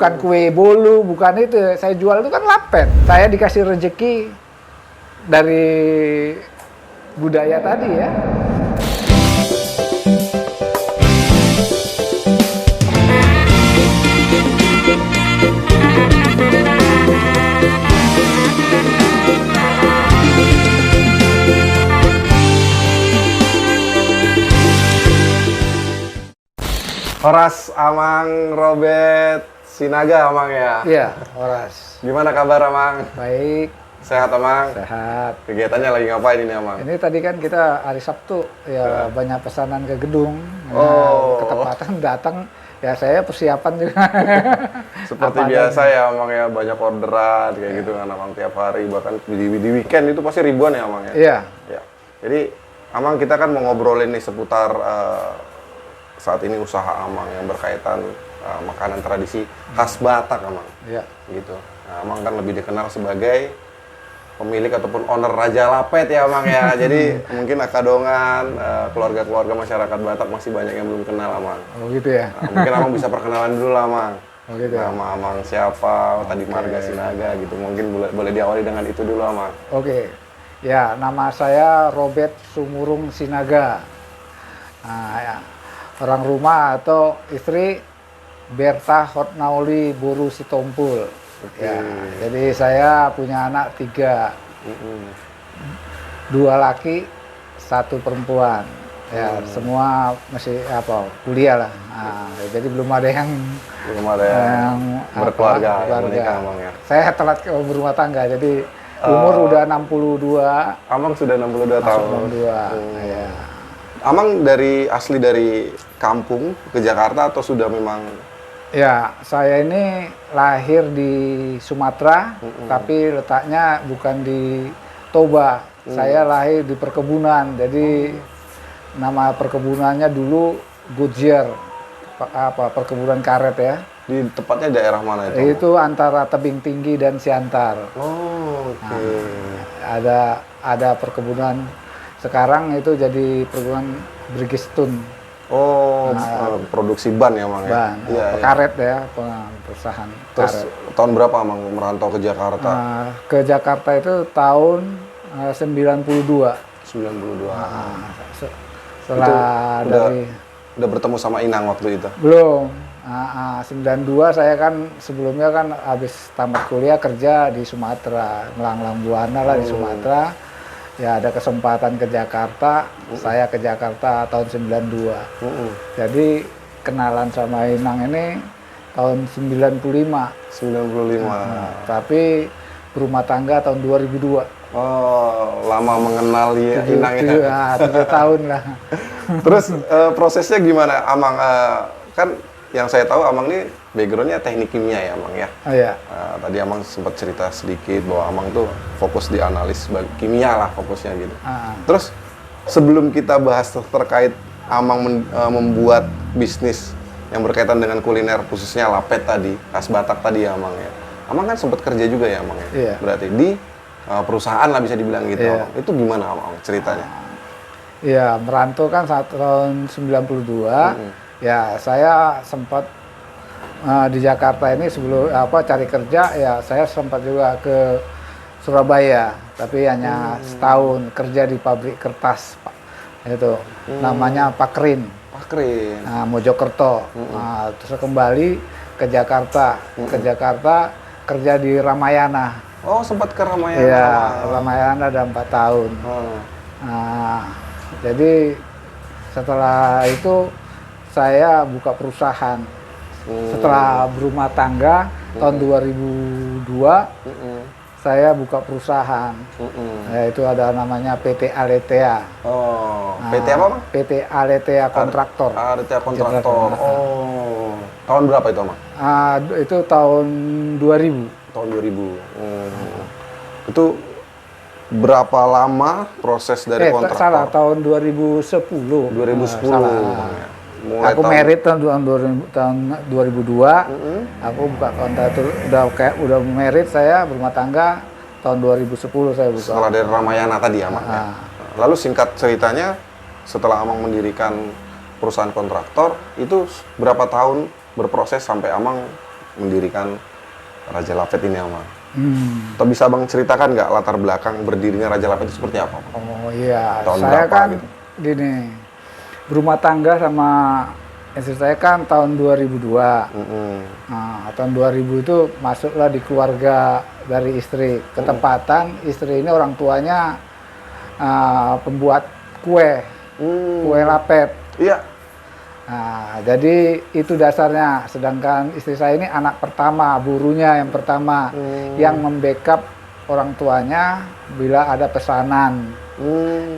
bukan kue bolu, bukan itu. Saya jual itu kan lapet. Saya dikasih rezeki dari budaya tadi ya. Horas Amang Robert Sinaga, Amang ya? Iya, Horas. Gimana kabar, Amang? Baik. Sehat, Amang? Sehat. Kegiatannya lagi ngapain ini, Amang? Ini tadi kan kita hari Sabtu, ya banyak pesanan ke gedung. Nah, Oh. ketepatan datang, ya saya persiapan juga. Seperti Apa biasa ya, Amang ya, banyak orderan kayak gitu kan, Amang tiap hari, bahkan di weekend itu pasti ribuan ya, Amang ya? Iya. Ya. Jadi, Amang kita kan mau ngobrolin nih seputar saat ini usaha Amang yang berkaitan makanan tradisi khas Batak, Amang. Iya. Gitu. Nah, Amang kan lebih dikenal sebagai pemilik ataupun owner Raja Lapet ya, Amang ya. Jadi mungkin akadongan, keluarga-keluarga masyarakat Batak masih banyak yang belum kenal, Amang. Oh gitu ya. Nah, mungkin Amang bisa perkenalan dulu lah, Amang. Oh gitu ya. Nama Amang siapa, tadi Marga Sinaga gitu. Mungkin boleh diawali dengan itu dulu, Amang. Oke. Ya, nama saya Robert Sumurung Sinaga. Nah, ya. Orang rumah atau istri Berta Hotnauli Buru Sitompul. Ya, jadi saya punya anak 3. 2 laki, 1 perempuan. Ya, semua masih kuliah lah. Nah, jadi belum ada yang Berkeluarga, yang menikah, Amang ya. Saya telat berumah tangga, jadi umur udah 62. Amang sudah 62 tahun. 62. Ya. Amang asli dari kampung ke Jakarta atau sudah memang? Ya, saya ini lahir di Sumatera, tapi letaknya bukan di Toba. Saya lahir di perkebunan, jadi nama perkebunannya dulu Goodyear, perkebunan karet ya. Di tepatnya daerah mana itu? Itu antara Tebing Tinggi dan Siantar. Oh, oke. Ada perkebunan, sekarang itu jadi perkebunan Bridgestone. Oh, produksi ban ya, Mang ya? Ban, karet ya, perusahaan Terus karet. tahun berapa Mang merantau ke Jakarta? Ke Jakarta itu tahun 92. 92. Setelah udah bertemu sama Inang waktu itu? Belum. 92 saya kan sebelumnya kan habis tamat kuliah kerja di Sumatera, melanglang buana lah di Sumatera. Ya ada kesempatan ke Jakarta, saya ke Jakarta tahun 92. Jadi kenalan sama Inang ini tahun 95. 95. Tapi berumah tangga tahun 2002. Oh, lama mengenal ya Inang ya. 7 tahun lah. Terus prosesnya gimana, Amang? Kan yang saya tahu Amang ini backgroundnya teknik kimia ya, Amang ya? Oh iya. Tadi Amang sempat cerita sedikit bahwa Amang tuh fokus di analis kimia lah fokusnya gitu. Terus sebelum kita bahas terkait Amang membuat bisnis yang berkaitan dengan kuliner khususnya lapet tadi, khas Batak tadi ya, Amang ya. Amang kan sempat kerja juga ya, Amang ya? Iya. Berarti di perusahaan lah bisa dibilang gitu, Iya. Amang. Itu gimana, Amang, ceritanya? Iya, merantau kan saat tahun 92. Ya, saya sempat di Jakarta ini sebelum cari kerja, ya saya sempat juga ke Surabaya, tapi hanya setahun kerja di pabrik kertas, Pak. Itu namanya Pakrin. Pakrin. Nah, Mojokerto. Nah, terus kembali ke Jakarta. Ke Jakarta kerja di Ramayana. Oh, sempat ke Ramayana. Iya, Ramayana ada 4 tahun. Nah, jadi setelah itu saya buka perusahaan. Setelah berumah tangga tahun 2002, saya buka perusahaan. Yaitu ada namanya PT Aletea. Oh, PT apa, Bang? PT Aletea Kontraktor. Aletea Kontraktor. Oh, tahun berapa itu, Bang? Itu tahun 2000. Tahun 2000. Itu berapa lama proses dari kontraktor? Salah, tahun 2010. 2010. Salah. Mulai aku merit tahun 2002. Aku buka kontraktor, udah merit, saya berumah tangga tahun 2010 saya buka. Setelah dari Ramayana tadi, Amang ya. Lalu singkat ceritanya, setelah Amang mendirikan perusahaan kontraktor, itu berapa tahun berproses sampai Amang mendirikan Raja Lapet ini, Amang? Atau bisa Abang ceritakan nggak latar belakang berdirinya Raja Lapet itu seperti apa? Oh iya, Tahun saya berapa kan gitu? gini, berumah tangga sama istri saya kan tahun 2002. Nah, tahun 2000 itu masuklah di keluarga dari istri. Ketepatan istri ini orang tuanya pembuat kue lapet. Iya. Nah, jadi itu dasarnya. Sedangkan istri saya ini anak pertama, burunya yang pertama, yang membackup orang tuanya bila ada pesanan.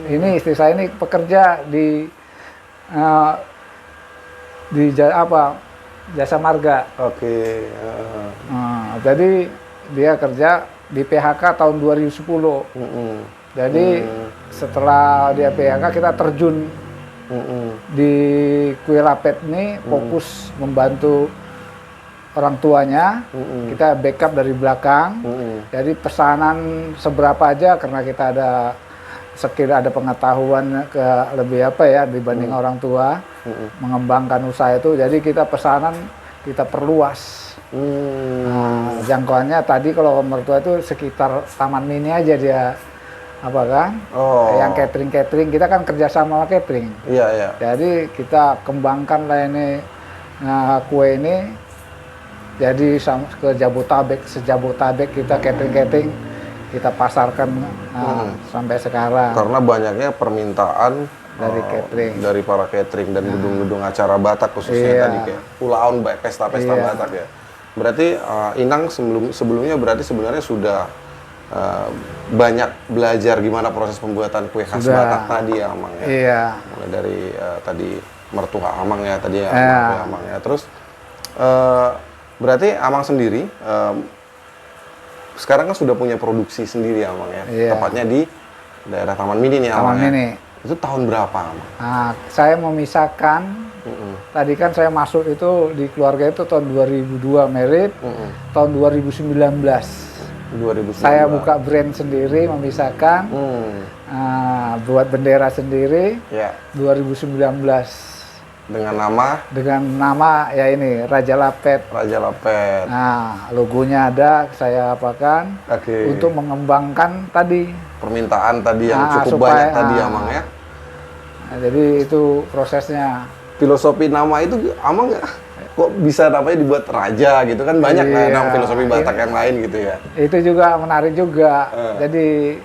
Ini istri saya ini pekerja di jasa marga. Oke. Jadi dia kerja di PHK tahun 2010. Jadi setelah dia PHK kita terjun di kue lapet ini, fokus membantu orang tuanya. Kita backup dari belakang. Jadi pesanan seberapa aja, karena kita ada sekira ada pengetahuan lebih dibanding orang tua mengembangkan usaha itu. Jadi kita pesanan kita perluas. Nah, jangkauannya tadi kalau mertua itu sekitar Taman Mini aja dia yang catering kita kan kerjasama sama catering. Iya. Jadi kita kembangkan lah ini kue ini jadi ke Jabotabek kita catering kita pasarkan sampai sekarang. Karena banyaknya permintaan dari catering, dari para catering dan gedung-gedung acara Batak khususnya tadi kayak pulauan pesta-pesta Batak ya. Berarti Inang sebelumnya berarti sebenarnya sudah banyak belajar gimana proses pembuatan kue khas Batak tadi ya, Amang ya. Iya. Mulai dari tadi mertua Amang ya tadi ya, Amang ya. Terus berarti Amang sendiri sekarang kan sudah punya produksi sendiri Amang ya. Tepatnya di daerah Taman Mini nih Amang ya. Mini. Itu tahun berapa Amang? Nah, saya memisahkan. Tadi kan saya masuk itu di keluarga itu tahun 2002 merit, tahun 2019. Saya buka brand sendiri, memisahkan, buat bendera sendiri, 2019. Dengan nama ya ini Raja Lapet. Raja Lapet. Nah, logonya ada, saya apakan untuk mengembangkan tadi permintaan tadi yang cukup banyak tadi Amang ya. Nah, jadi itu prosesnya. Filosofi nama itu Amang kok bisa namanya dibuat Raja gitu kan, banyak nama filosofi Batak yang lain gitu ya. Itu juga menarik juga. Jadi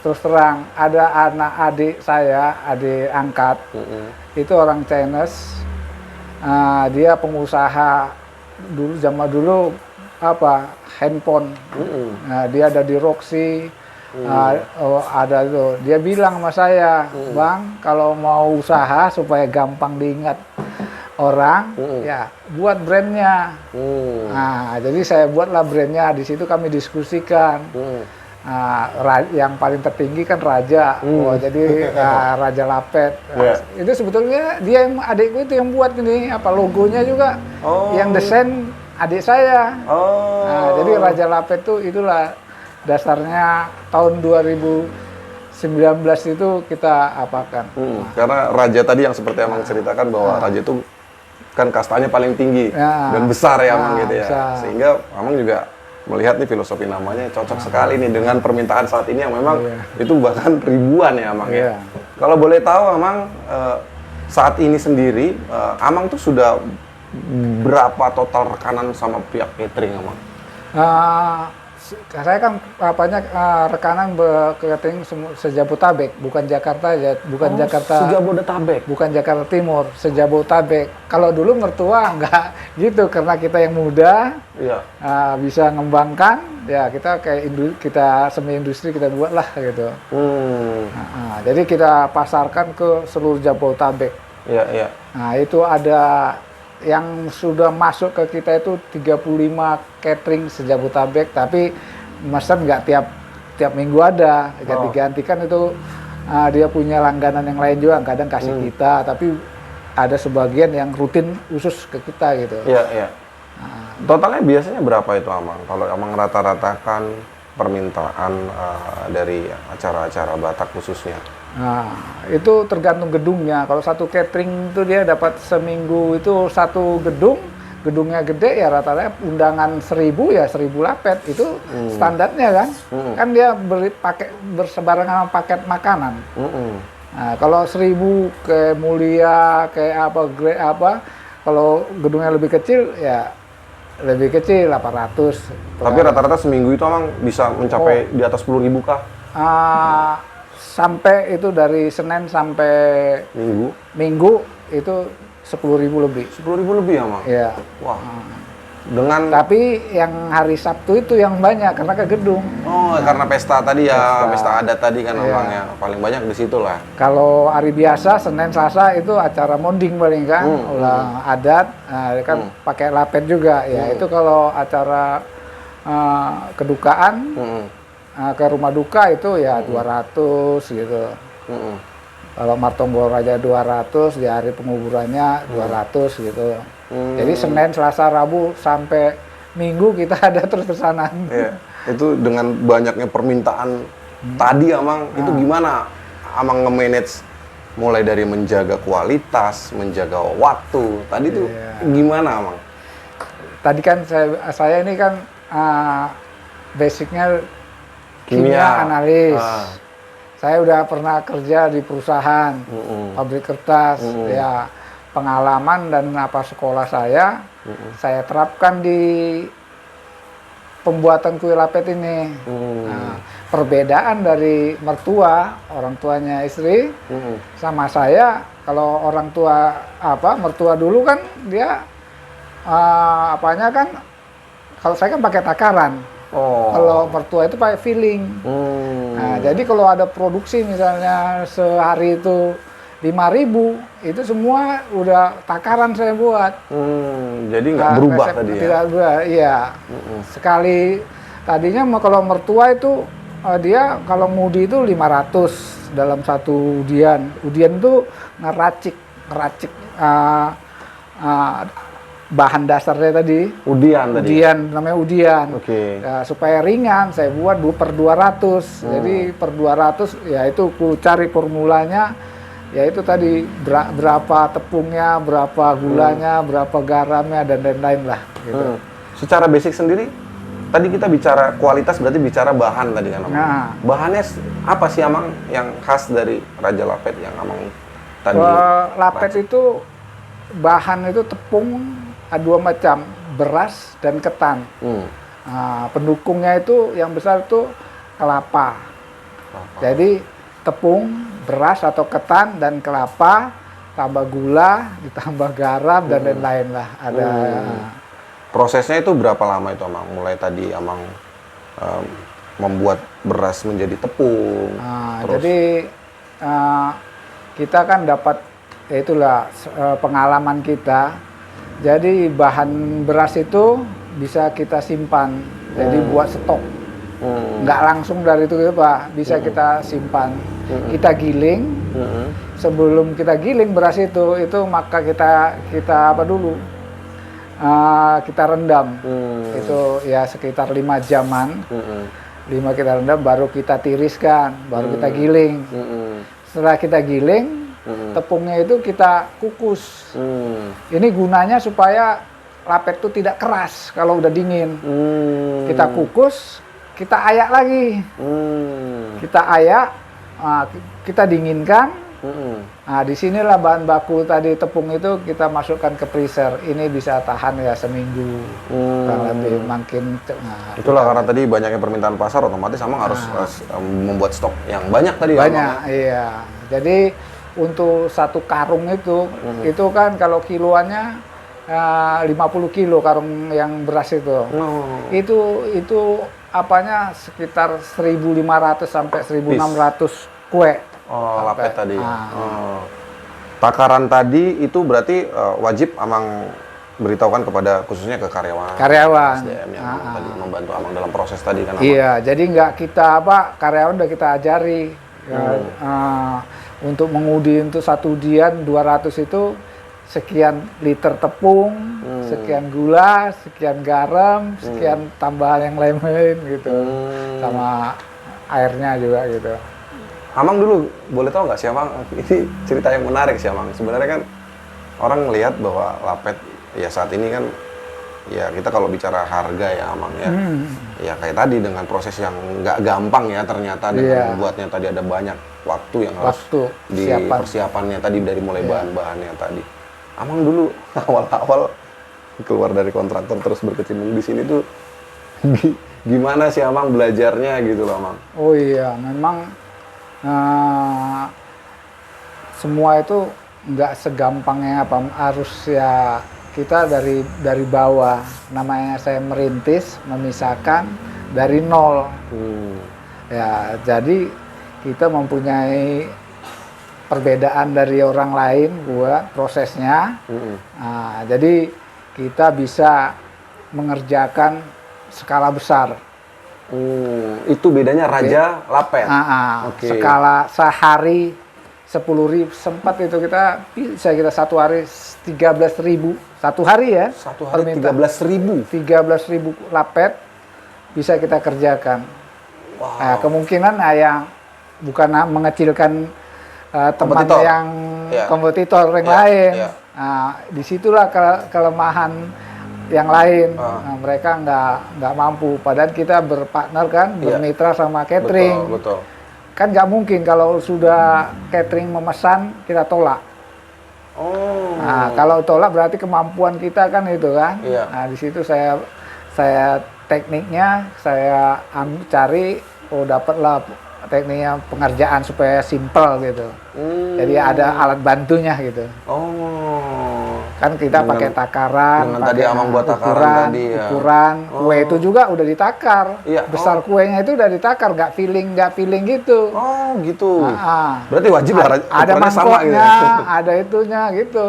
terus terang ada anak adik saya, adik angkat, itu orang Chinese, dia pengusaha zaman dulu handphone. Nah, dia ada di Roxy, ada itu. Dia bilang sama saya, Bang, kalau mau usaha supaya gampang diingat orang, ya buat brandnya. Nah, jadi saya buatlah brandnya. Di situ kami diskusikan. Yang paling tertinggi kan Raja. Jadi Raja Lapet. Itu sebetulnya adikku itu yang buat ini logonya juga. Yang desain adik saya. Jadi Raja Lapet itulah dasarnya tahun 2019 itu kita apakan. Karena Raja tadi yang seperti Amang ceritakan bahwa Raja itu kan kastanya paling tinggi dan besar ya Amang gitu ya. Besar. Sehingga Amang juga melihat nih filosofi namanya cocok sekali nih dengan permintaan saat ini yang memang itu bahkan ribuan ya Amang ya. Kalau boleh tahu Amang saat ini sendiri Amang tuh sudah berapa total rekanan sama pihak catering Amang? Saya kan rekanan catering sejabotabek, bukan Jakarta ya, bukan Jakarta. Sejabodetabek. Bukan Jakarta Timur, sejabotabek. Kalau dulu mertua nggak gitu, karena kita yang muda, bisa ngembangkan, ya kita kayak kita semi industri kita buat lah gitu. Jadi kita pasarkan ke seluruh Jabotabek. Nah, itu ada yang sudah masuk ke kita itu 35 catering sejabotabek, tapi mesen nggak tiap minggu ada, ganti-ganti kan itu. Dia punya langganan yang lain juga, kadang kasih kita, tapi ada sebagian yang rutin khusus ke kita gitu. Totalnya biasanya berapa itu Amang? Kalau Amang rata-ratakan permintaan dari acara-acara Batak khususnya? Nah, itu tergantung gedungnya. Kalau satu catering itu dia dapat seminggu itu satu gedung gedungnya gede ya rata-rata undangan 1.000 ya 1.000 lapet itu standarnya kan. Kan dia pakai bersebarangan sama paket makanan. Nah, kalau 1.000 kayak Mulia kayak apa kalau gedungnya lebih kecil ya lebih kecil 800. Tapi rata-rata seminggu itu Amang bisa mencapai di atas 10.000 kah? Sampai itu dari Senin sampai Minggu itu 10.000 lebih. 10.000 lebih ya, Mang? Iya. Wah. Tapi yang hari Sabtu itu yang banyak karena ke gedung. Oh, karena pesta tadi ya, pesta adat tadi kan iya. Amang ya. Paling banyak di situ lah. Kalau hari biasa Senin Selasa itu acara monding paling kan, ulang adat, kan pakai lapet juga ya. Itu kalau acara kedukaan ke rumah duka itu ya 200 gitu. Kalau Martonggo Raja 200, di hari penguburannya 200 gitu. Jadi Senin, Selasa, Rabu sampai Minggu kita ada terus pesanan. Iya. Itu dengan banyaknya permintaan tadi Amang, itu gimana Amang nge-manage mulai dari menjaga kualitas, menjaga waktu. Tadi itu gimana Amang? Tadi kan saya ini kan basicnya kimia analis. Saya udah pernah kerja di perusahaan, pabrik kertas, ya pengalaman dan sekolah saya terapkan di pembuatan kue lapet ini. Nah, perbedaan dari mertua, orang tuanya istri, sama saya, kalau orang tua mertua dulu kan dia kalau saya kan pakai takaran. Kalau mertua itu pakai filling. Nah, jadi kalau ada produksi misalnya sehari itu 5.000, itu semua udah takaran saya buat. Jadi nggak berubah tadi ya? Tidak berubah, iya. Sekali, tadinya kalau mertua itu dia kalau mudi itu 500 dalam satu udian. Udian itu ngeracik bahan dasarnya tadi. Udian, namanya udian. Ya, supaya ringan, saya buat per 200. Jadi per 200, ya itu ku cari formulanya, ya itu tadi berapa tepungnya, berapa gulanya, berapa garamnya, dan lain-lain lah. Gitu. Secara basic sendiri, tadi kita bicara kualitas, berarti bicara bahan tadi kan Amang. Nah, bahannya apa sih Amang yang khas dari Raja Lapet yang Amang tadi? Lapet itu, bahan itu tepung, dua macam, beras dan ketan. Nah, pendukungnya itu yang besar itu kelapa. Jadi tepung, beras atau ketan dan kelapa, tambah gula, ditambah garam dan lain-lain lah. Ada. Prosesnya itu berapa lama itu Amang? Mulai tadi Amang membuat beras menjadi tepung. Jadi kita kan dapat, ya itulah pengalaman kita. Jadi bahan beras itu bisa kita simpan, jadi buat stok. Nggak langsung dari itu Pak, bisa kita simpan. Kita giling, sebelum kita giling beras itu maka kita apa dulu? Kita rendam. Itu ya sekitar 5 jaman. 5 kita rendam, baru kita tiriskan, baru kita giling. Setelah kita giling, tepungnya itu kita kukus. Ini gunanya supaya lapet itu tidak keras kalau udah dingin. Kita kukus, kita ayak lagi. Kita ayak, kita dinginkan. Nah, disinilah bahan baku tadi tepung itu kita masukkan ke freezer. Ini bisa tahan ya seminggu. Lebih makin. Itulah karena tadi banyaknya permintaan pasar, otomatis Amang harus membuat stok yang banyak tadi. Banyak, iya. Jadi untuk satu karung itu kan kalau kiloannya 50 kilo karung yang beras itu. Itu apanya sekitar 1.500 sampai 1.600 kue. Lapet tadi. Takaran tadi itu berarti wajib Amang beritahukan kepada khususnya ke karyawan. SDM yang tadi membantu Amang dalam proses tadi kan. Iya, jadi nggak kita karyawan udah kita ajari. Untuk mengudi itu satu udian 200 itu sekian liter tepung, sekian gula, sekian garam, sekian tambahan yang lain-lain gitu, sama airnya juga gitu. Amang dulu boleh tahu nggak sih Amang, ini cerita yang menarik sih Amang. Sebenarnya kan orang melihat bahwa Lapet ya saat ini kan Ya kita kalau bicara harga ya Amang ya, ya kayak tadi dengan proses yang nggak gampang ya ternyata dengan membuatnya tadi ada banyak waktu yang harus di persiapannya tadi dari mulai bahan-bahannya tadi. Amang dulu awal-awal keluar dari kontraktor terus berkecimpung di sini tuh gimana sih Amang belajarnya gitu loh Amang? Oh iya, memang semua itu nggak segampang yang apa harus ya. Kita dari bawah, namanya saya merintis, memisahkan dari nol. Ya, jadi kita mempunyai perbedaan dari orang lain buat prosesnya. Nah, jadi kita bisa mengerjakan skala besar. Itu bedanya Raja Lapet. Okay. Skala sehari 10.000 sempat itu kita satu hari 13.000 satu hari ya. Satu hari 13.000. 13.000 lapet bisa kita kerjakan. Wow. Nah, kemungkinan yang bukan mengecilkan teman yang kompetitor yang lain. Nah, disitulah kelemahan yang lain. Nah, mereka nggak mampu. Padahal kita berpartner kan, bermitra sama catering. Betul. Kan nggak mungkin kalau sudah catering memesan kita tolak. Nah, kalau tolak berarti kemampuan kita kan itu kan. Nah, di situ saya tekniknya saya cari, dapatlah tekniknya pengerjaan supaya simple gitu. Jadi ada alat bantunya gitu. Kan kita pakai takaran, pakai Amang buat takaran ukuran, kue itu juga udah ditakar. Besar kuenya itu udah ditakar, nggak feeling gitu. Gitu. Berarti wajib lah ada mangkoknya, sama gitu. Ada itunya gitu.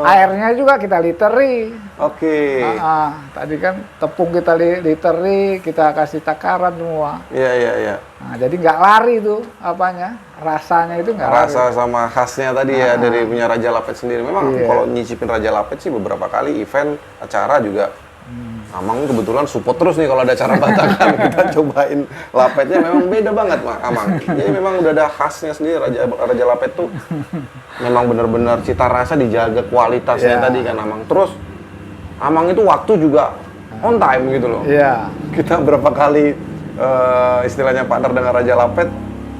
Airnya juga kita literi. Tadi kan tepung kita literi, kita kasih takaran semua. Iya. Nah, jadi nggak lari tuh rasanya itu nggak lari. Rasa sama khasnya tadi ya dari punya Raja Lapet sendiri. Memang kalau nyicipin Raja Lapet sih beberapa kali event acara juga. Amang kebetulan support terus nih kalau ada acara Batangan kita cobain lapetnya memang beda banget Amang. Jadi memang udah ada khasnya sendiri Raja Lapet tuh. Memang benar-benar cita rasa dijaga kualitasnya tadi kan Amang. Terus Amang itu waktu juga on time gitu loh. Kita berapa kali istilahnya partner dengan Raja Lapet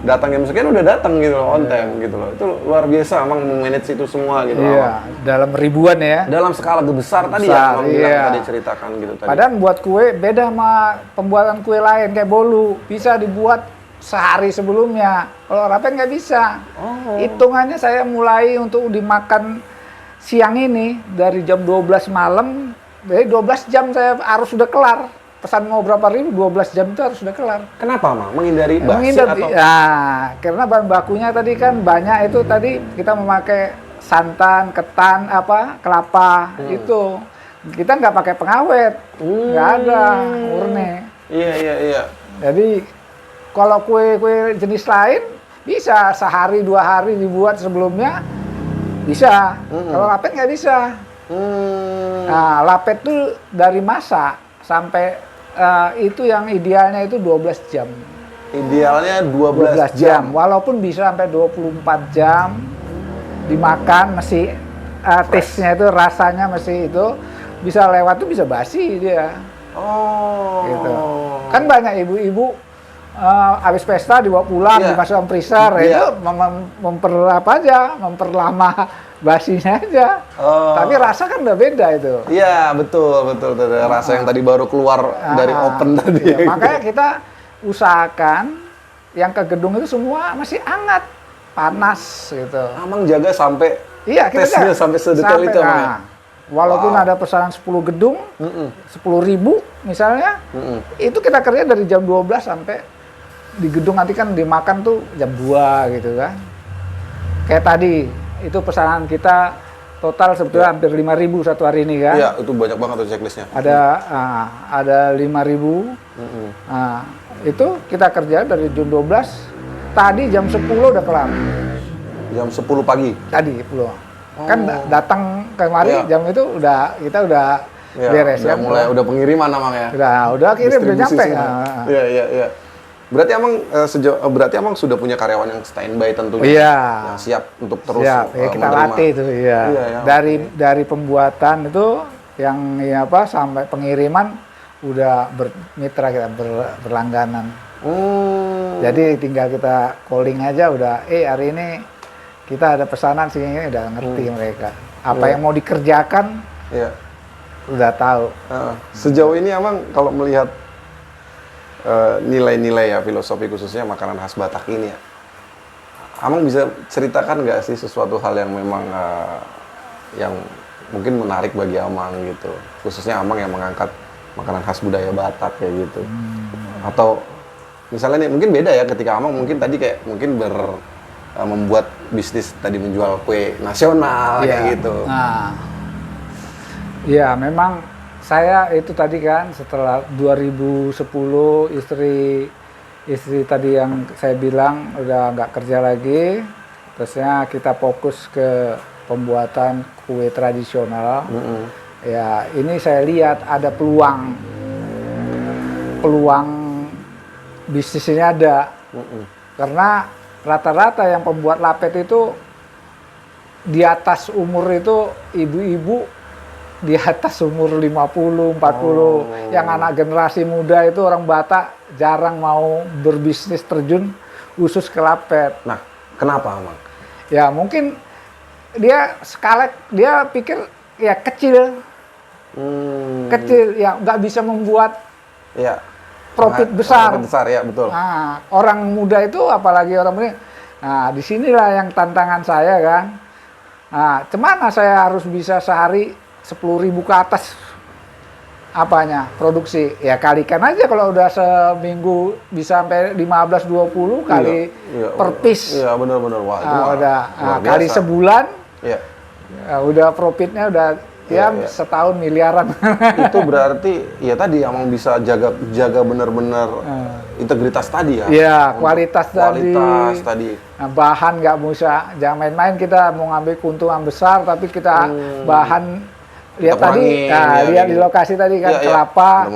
datang jam sekian udah datang gitu loh, on time gitu loh. Itu luar biasa Amang memanage itu semua gitu loh. Dalam ribuan ya. Dalam skala besar tadi ya Amang bilang tadi ceritakan gitu tadi. Padahal buat kue beda sama pembuatan kue lain kayak bolu, bisa dibuat sehari sebelumnya. Kalau rapet nggak bisa. Hitungannya saya mulai untuk dimakan siang ini dari jam 12 malam, jadi 12 jam saya harus sudah kelar. Pesan mau berapa ribu, 12 jam itu harus sudah kelar. Kenapa, Mang? Menghindari basi atau? Ya, karena bahan bakunya tadi kan banyak itu tadi kita memakai santan, ketan, kelapa itu. Kita nggak pakai pengawet, nggak ada, murni. Iya. Jadi kalau kue-kue jenis lain bisa sehari 2 hari dibuat sebelumnya bisa. Kalau lapet nggak bisa. Nah, lapet tuh dari masak sampai itu yang idealnya itu 12 jam. Idealnya 12 jam. Walaupun bisa sampai 24 jam dimakan masih taste-nya itu rasanya masih itu bisa lewat tuh bisa basi dia. Gitu. Kan banyak ibu-ibu habis pesta dibawa pulang dimasukkan freezer itu memperlama basinya aja. Tapi rasa kan udah beda itu. Iya, betul. Rasa yang tadi baru keluar dari oven tadi. Makanya kita usahakan yang ke gedung itu semua masih hangat, panas gitu. Amang jaga sampai tesnya sampai sedetail itu Amang. Walaupun ada pesanan 10 gedung, 10.000 misalnya, itu kita kerja dari jam 12 sampai di gedung nanti kan dimakan tuh jam 2 gitu kan. Kayak tadi itu pesanan kita total sebetulnya hampir 5.000 satu hari ini kan. Iya, itu banyak banget tuh checklistnya. Ada 5.000. Itu kita kerja dari jam 12, tadi jam 10 udah kelar. Jam 10 pagi? Tadi 10. Kan datang kemari jam itu kita udah beres kan. Udah pengiriman Amang ya? Udah kirim, udah nyampe. Iya. Berarti Amang sudah punya karyawan yang standby tentunya. Yang siap untuk terus kita latih itu. Dari pembuatan itu yang ya apa sampai pengiriman udah bermitra kita berlangganan. Jadi tinggal kita calling aja udah, hari ini kita ada pesanan sih, ini udah ngerti mereka. Apa yang mau dikerjakan, udah tahu. Sejauh ini Amang kalau melihat nilai-nilai ya filosofi khususnya makanan khas Batak ini ya, Amang bisa ceritakan nggak sih sesuatu hal yang memang yang mungkin menarik bagi Amang gitu, khususnya Amang yang mengangkat makanan khas budaya Batak kayak gitu, atau misalnya nih mungkin beda ya ketika Amang mungkin tadi kayak mungkin membuat bisnis tadi menjual kue nasional kayak gitu. Nah, ya memang saya itu tadi kan setelah 2010 istri tadi yang saya bilang udah nggak kerja lagi, terusnya kita fokus ke pembuatan kue tradisional. Ya ini saya lihat ada peluang bisnis ini ada, karena rata-rata yang pembuat lapet itu di atas umur itu ibu-ibu di atas umur 50, 40. Yang anak generasi muda itu orang Batak jarang mau berbisnis terjun khusus ke lapet. Nah, kenapa Amang? Ya mungkin dia pikir ya kecil, ya nggak bisa membuat profit besar. Profit besar ya, betul. Nah, orang muda itu apalagi orang muda. Nah, disinilah yang tantangan saya kan. Nah, cemana saya harus bisa sehari 10.000 ke atas produksi. Ya kalikan aja kalau udah seminggu bisa sampai 15-20 kali per piece. Iya, benar-benar. Wah, itu udah kali sebulan. Iya. Udah profitnya udah setahun miliaran. Itu berarti ya tadi Amang bisa jaga benar-benar integritas tadi ya. Iya, kualitas tadi. Nah, bahan nggak bisa, jangan main-main, kita mau ngambil keuntungan besar tapi kita bahan lihat tadi, lihat di lokasi tadi kan kelapa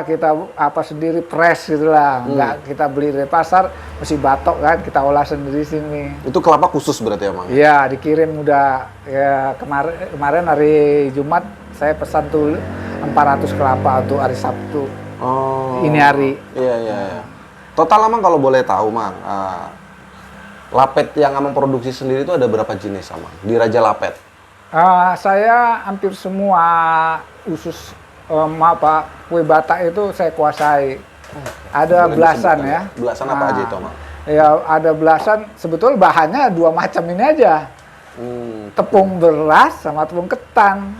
kita sendiri press gitulah, nggak kita beli dari pasar, mesti batok kan kita olah sendiri sini. Itu kelapa khusus berarti Amang? Iya, dikirim udah ya kemarin hari Jumat saya pesan tuh 400 kelapa untuk hari Sabtu. Ini hari. Iya. Total Amang kalau boleh tahu Mang, lapet yang Amang produksi sendiri itu ada berapa jenis Amang di Raja Lapet? Saya hampir semua usus kue Batak itu saya kuasai. Ada belasan ya. Belasan apa aja itu, Mang? Ya ada belasan. Sebetulnya bahannya dua macam ini aja. Tepung beras sama tepung ketan.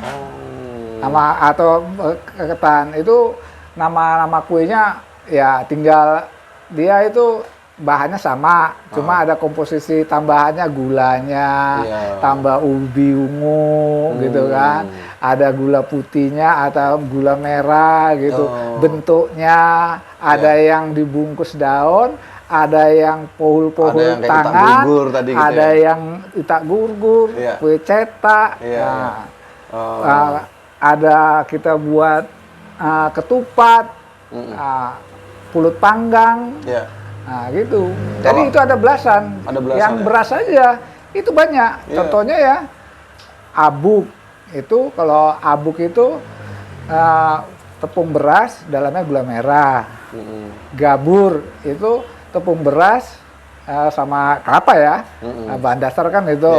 Atau ketan itu nama kuenya ya tinggal dia itu bahannya sama, cuma ada komposisi tambahannya, gulanya, tambah ubi ungu gitu kan, ada gula putihnya atau gula merah gitu, bentuknya ada yang dibungkus daun, ada yang pohul-pohul tangan, ada yang itak gurgur, kue cetak, ada kita buat ketupat, pulut panggang. Nah gitu. Jadi itu ada belasan. Yang beras saja itu banyak. Contohnya ya abuk itu, kalau abuk itu tepung beras dalamnya gula merah. Gabur itu tepung beras sama kelapa ya. Bahan dasar kan itu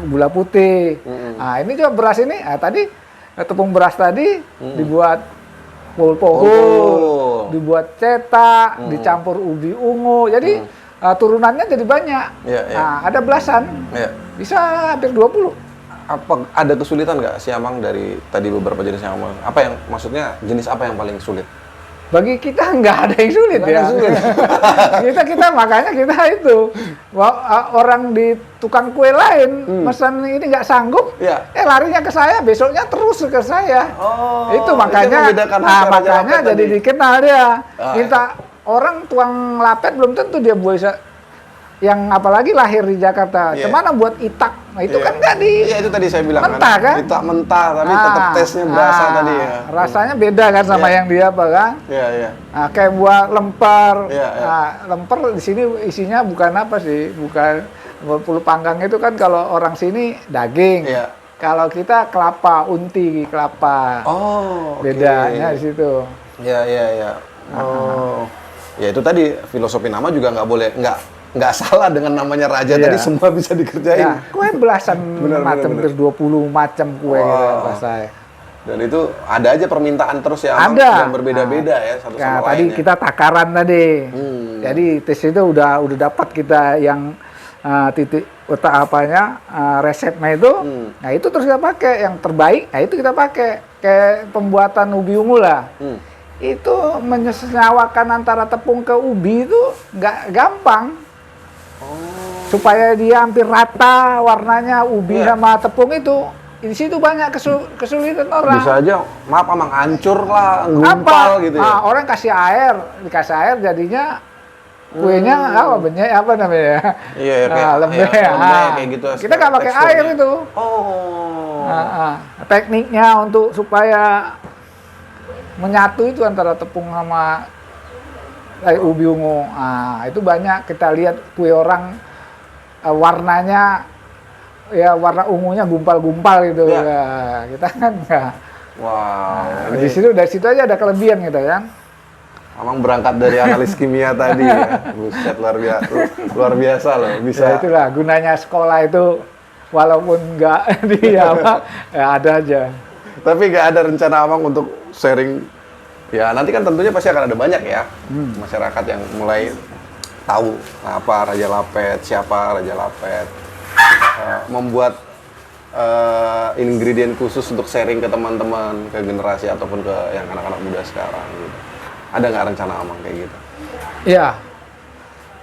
gula putih. Nah ini juga beras ini. Tadi tepung beras tadi dibuat pohul, dibuat cetak, dicampur ubi ungu, jadi turunannya jadi banyak. Nah, ada belasan, bisa hampir 20. Apa ada kesulitan nggak si Amang dari tadi beberapa jenis yang Amang? Apa yang maksudnya jenis apa yang paling sulit? Bagi kita nggak ada yang sulit ya. kita makanya kita itu orang di tukang kue lain pesan ini nggak sanggup, larinya ke saya, besoknya terus ke saya. Itu makanya, makanya jadi dikenal dia. Minta orang tukang lapet belum tentu dia bisa. Yang apalagi lahir di Jakarta, kemana buat itak? Nah itu kan nggak itu tadi saya bilang mentah kan? Itak mentah, tapi tetap tesnya berasa tadi ya. Rasanya beda kan sama yang dia apa kan? Nah, kayak buat lemper. Lemper di sini isinya bukan apa sih? Bukan pulut panggang itu kan kalau orang sini daging. Kalau kita kelapa unti, kelapa. Oh, oke. Bedanya di situ. Ya, ya, ya. Oh. Ya itu tadi filosofi nama juga nggak salah dengan namanya Raja tadi semua bisa dikerjain. Ya, kue belasan macam, terus 20 macam kue gitu pas saya. Dan itu ada aja permintaan terus ya, ada yang berbeda-beda ya satu sama lain. Tadi kita takaran tadi. Jadi tes itu udah dapat kita yang titik otak resepnya itu. Nah itu terus kita pakai yang terbaik. Nah itu kita pakai kayak pembuatan ubi ungu lah. Itu menyesuaikan antara tepung ke ubi itu nggak gampang. Supaya dia hampir rata warnanya ubi sama tepung itu. Di situ banyak kesulitan orang. Bisa aja, maaf Amang, hancur lah, gumpal gitu ya. Orang dikasih air jadinya kuenya benyek apa namanya? Iya, kayak lembek. Kayak gitu. Kita nggak pakai air itu. Tekniknya untuk supaya menyatu itu antara tepung sama ubi ungu. Itu banyak kita lihat kue orang warnanya ya warna ungunya gumpal-gumpal gitu ya. Kita kan enggak. Wow. Dari situ aja ada kelebihan gitu kan. Amang berangkat dari analis kimia tadi ya. Buset, luar biasa loh. Bisa. Ya itulah gunanya sekolah itu walaupun enggak ya ada aja. Tapi nggak ada rencana Amang untuk sharing. Ya nanti kan tentunya pasti akan ada banyak ya masyarakat yang mulai tahu apa Raja Lapet, siapa Raja Lapet. Membuat ingredient khusus untuk sharing ke teman-teman, ke generasi ataupun ke yang anak-anak muda sekarang gitu. Ada nggak rencana Amang kayak gitu? Iya,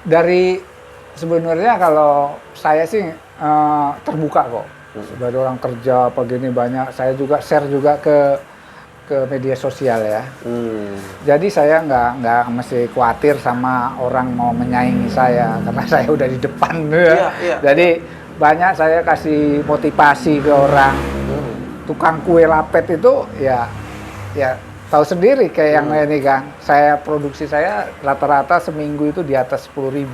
dari sebenarnya kalau saya sih terbuka kok. Sebagai orang kerja begini banyak, saya juga share juga ke media sosial ya. Jadi saya nggak mesti khawatir sama orang mau menyaingi saya karena saya udah di depan ya. Jadi banyak saya kasih motivasi ke orang. Tukang kue lapet itu ya tahu sendiri kayak yang ini kan. Saya produksi saya rata-rata seminggu itu di atas 10.000.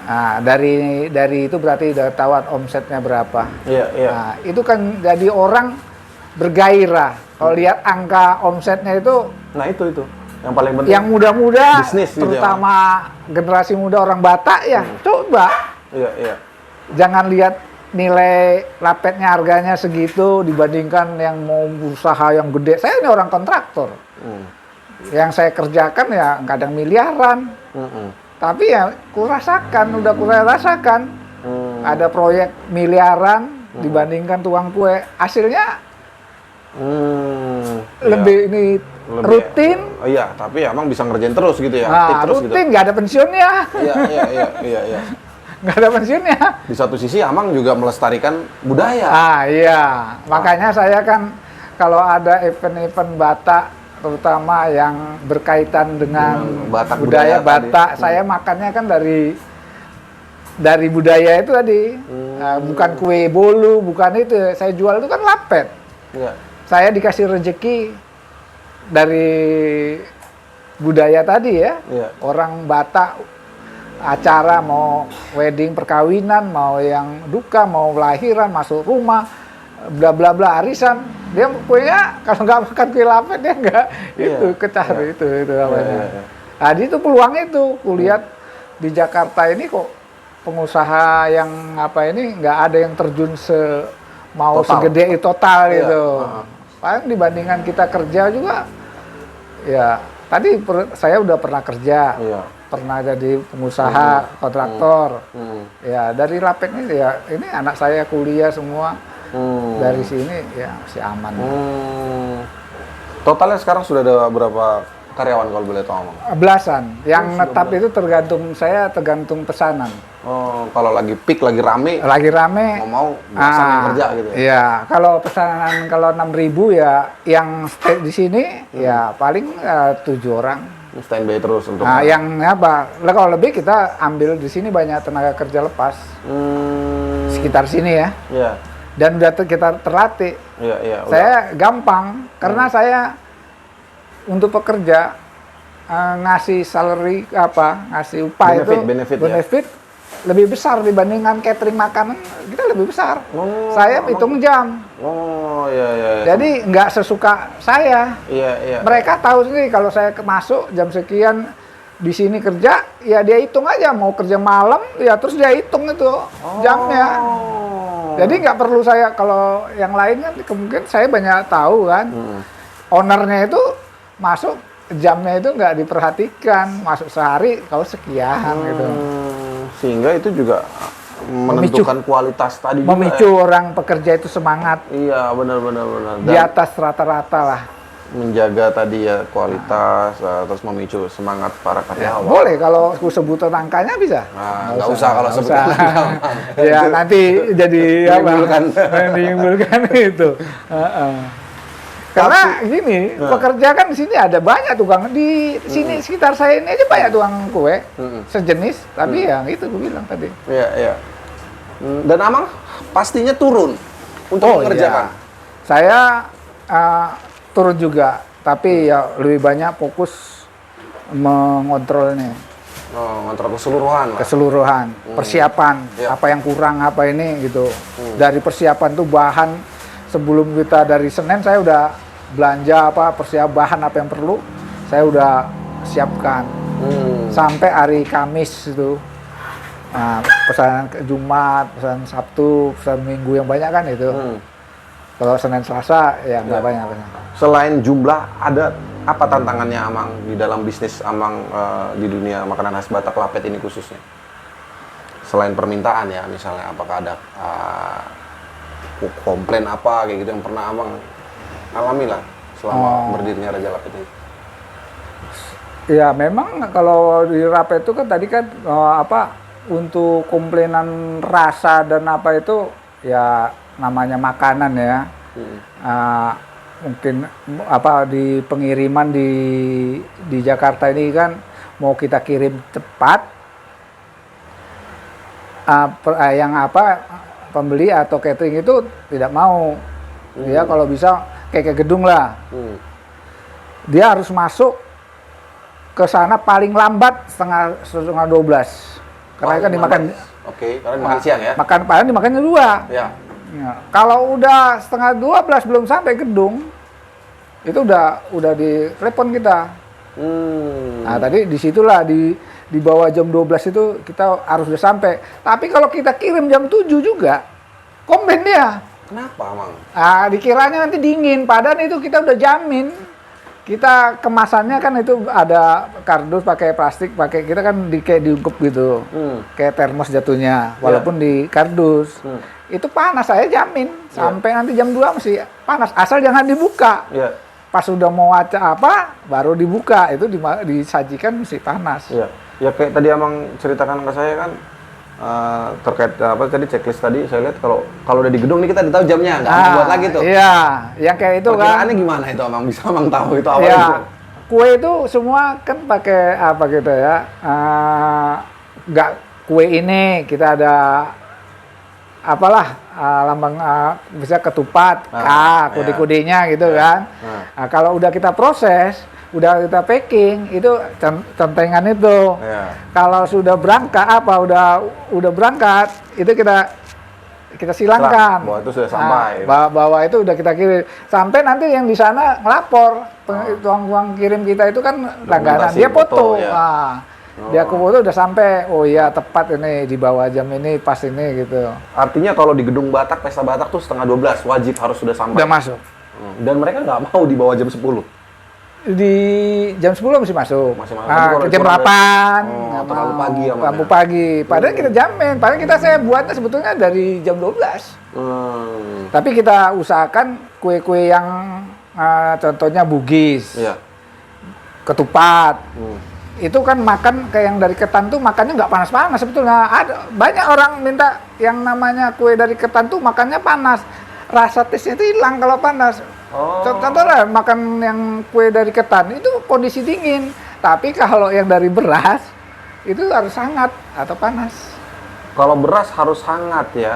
Nah, dari itu berarti udah tahu omsetnya berapa. Nah, itu kan jadi orang bergairah. Kalau lihat angka omsetnya itu. Nah itu yang paling penting. Yang muda-muda, bisnis, terutama generasi muda orang Batak ya, coba. Iya. Jangan lihat nilai lapetnya harganya segitu dibandingkan yang mau usaha yang gede. Saya ini orang kontraktor. Yang saya kerjakan ya kadang miliaran. Tapi ya udah rasakan. Ada proyek miliaran dibandingkan tukang kue. Hasilnya lebih rutin. Oh iya, tapi ya emang bisa ngerjain terus gitu ya. Terus rutin, nggak ada pensiunnya. Iya. Nggak ada pensiunnya. Di satu sisi Amang juga melestarikan budaya. Iya. Makanya saya kan kalau ada event-event Batak, terutama yang berkaitan dengan budaya Batak, saya makannya kan dari budaya itu tadi. Bukan kue bolu, bukan itu. Saya jual itu kan lapet. Iya. Saya dikasih rezeki dari budaya tadi ya. Orang Batak acara mau wedding perkawinan, mau yang duka, mau lahiran, masuk rumah, bla bla bla arisan. Dia kuenya kalau nggak makan kue lapet dia nggak itu kecari itu namanya. Nah, itu peluang itu. Kulihat di Jakarta ini kok pengusaha yang ini nggak ada yang terjun segede total gitu. Paling dibandingkan kita kerja juga, ya tadi saya udah pernah kerja, pernah jadi pengusaha kontraktor. Ya dari lapet ini ya ini anak saya kuliah semua dari sini ya masih aman. Totalnya sekarang sudah ada berapa karyawan kalau boleh tahu, Amang? Belasan. Yang netap itu tergantung pesanan. Oh, kalau lagi peak, lagi rame, mau belasan yang kerja gitu. Iya, kalau pesanan 6.000 ya yang stay di sini ya paling 7 orang. Standby terus untuk. Yang kalau lebih kita ambil di sini banyak tenaga kerja lepas. Sekitar sini ya. Iya. Dan udah kita terlatih. Iya. Saya gampang karena saya untuk pekerja ngasih salary ngasih upah benefit lebih besar dibandingkan catering makanan, kita lebih besar. Saya hitung jam. Oh, iya. Jadi nggak sesuka saya. Iya. Mereka tahu sendiri kalau saya masuk jam sekian di sini kerja, ya dia hitung aja mau kerja malam, ya terus dia hitung itu jamnya. Jadi nggak perlu saya, kalau yang lain kan kemungkinan saya banyak tahu kan. Ownernya itu masuk jamnya itu nggak diperhatikan, masuk sehari kalau sekian gitu. Sehingga itu juga menentukan kualitas tadi memicu juga, orang pekerja itu semangat. Iya, benar. Di atas rata-rata lah. Menjaga tadi ya kualitas, terus memicu semangat para Ya, karyawan. boleh kalau aku sebutan angkanya bisa. Nah, nggak usah kalau sebut angka. Ya nanti jadi Menimbulkan. menimbulkan itu. Karena gini, pekerja kan di sini ada banyak tukang, di sini sekitar saya ini aja banyak tukang kue sejenis, tapi yang itu gue bilang tadi. Iya. Dan Amang pastinya turun untuk mengerjakan. Iya. Saya turun juga, tapi ya lebih banyak fokus mengontrolnya. Ngontrol keseluruhan lah. Keseluruhan, persiapan, Iya. apa yang kurang, apa ini gitu. Dari persiapan tuh bahan, sebelum kita dari Senin saya udah belanja bahan apa yang perlu, saya udah siapkan. Sampai hari Kamis itu. Nah, pesanan ke Jumat, pesanan Sabtu, pesanan Minggu yang banyak kan itu. Kalau Senin Selasa ya nggak banyak. Selain jumlah, ada apa tantangannya Amang di dalam bisnis Amang di dunia makanan khas Batak Lapet ini khususnya? Selain permintaan ya, misalnya apakah ada komplain apa kayak gitu yang pernah Amang alami lah selama berdirinya Raja Lapet ini? Ya memang kalau di Lapet itu kan tadi kan untuk komplainan rasa dan apa itu ya namanya makanan ya. Mungkin di pengiriman di Jakarta ini kan mau kita kirim cepat, pembeli atau catering itu tidak mau. Dia kalau bisa kayak ke gedung lah, dia harus masuk ke sana paling lambat setengah 12. Karena kan dimakan. Oke, karena dimakan siang ya. Paling dimakannya 2. Ya. Ya, kalau udah setengah 12 belum sampai gedung, itu udah di telepon kita. Nah tadi disitulah di bawah jam 12 itu kita harus udah sampai. Tapi kalau kita kirim jam 7 juga, komplain dia. Kenapa, Mang? Dikiranya nanti dingin, padahal itu kita udah jamin. Kita kemasannya kan itu ada kardus pakai plastik, kita kan kayak diungkep gitu. Kayak termos jatuhnya, walaupun di kardus. Itu panas, saya jamin. Sampai nanti jam 2 masih panas, asal jangan dibuka. Pas udah mau baru dibuka, itu disajikan masih panas. Ya kayak tadi Amang ceritakan ke saya kan, terkait tadi checklist tadi saya lihat kalau udah di gedung nih kita udah tahu jamnya, nggak buat lagi tuh. Iya, yang kayak itu kan. Perkiraannya gimana itu Amang, bisa Amang tahu itu awalnya? Ya, kue itu semua kan pakai apa gitu ya. Nggak kue ini kita ada lambang bisa ketupat, kode-kodenya gitu kan. Nah, kalau udah kita proses, udah kita packing, itu centengan itu. Kalau sudah berangkat udah berangkat, itu kita silangkan. Bahwa itu sudah sampai. Bahwa itu udah kita kirim. Sampai nanti yang di sana ngelapor, tuang kirim kita itu kan langganan, dia foto. Dia ke foto udah sampai, oh iya tepat ini di bawah jam ini pas ini gitu. Artinya kalau di gedung Batak, pesta Batak tuh setengah 12 wajib harus sudah sampai. Udah masuk. Dan mereka nggak mau di bawah jam 10. Di jam 10 masih masuk. Ke jam 8. Terlalu pagi ya, terlalu pagi. Padahal kita jamin, padahal saya buatnya sebetulnya dari jam 12. Tapi kita usahakan kue-kue yang contohnya bugis. Ketupat. Itu kan makan kayak yang dari ketan tuh makannya nggak panas-panas sebetulnya. Ada banyak orang minta yang namanya kue dari ketan tuh makannya panas. Rasa taste-nya itu hilang kalau panas. Contohnya makan yang kue dari ketan itu kondisi dingin. Tapi kalau yang dari beras itu harus hangat atau panas. Kalau beras harus hangat ya.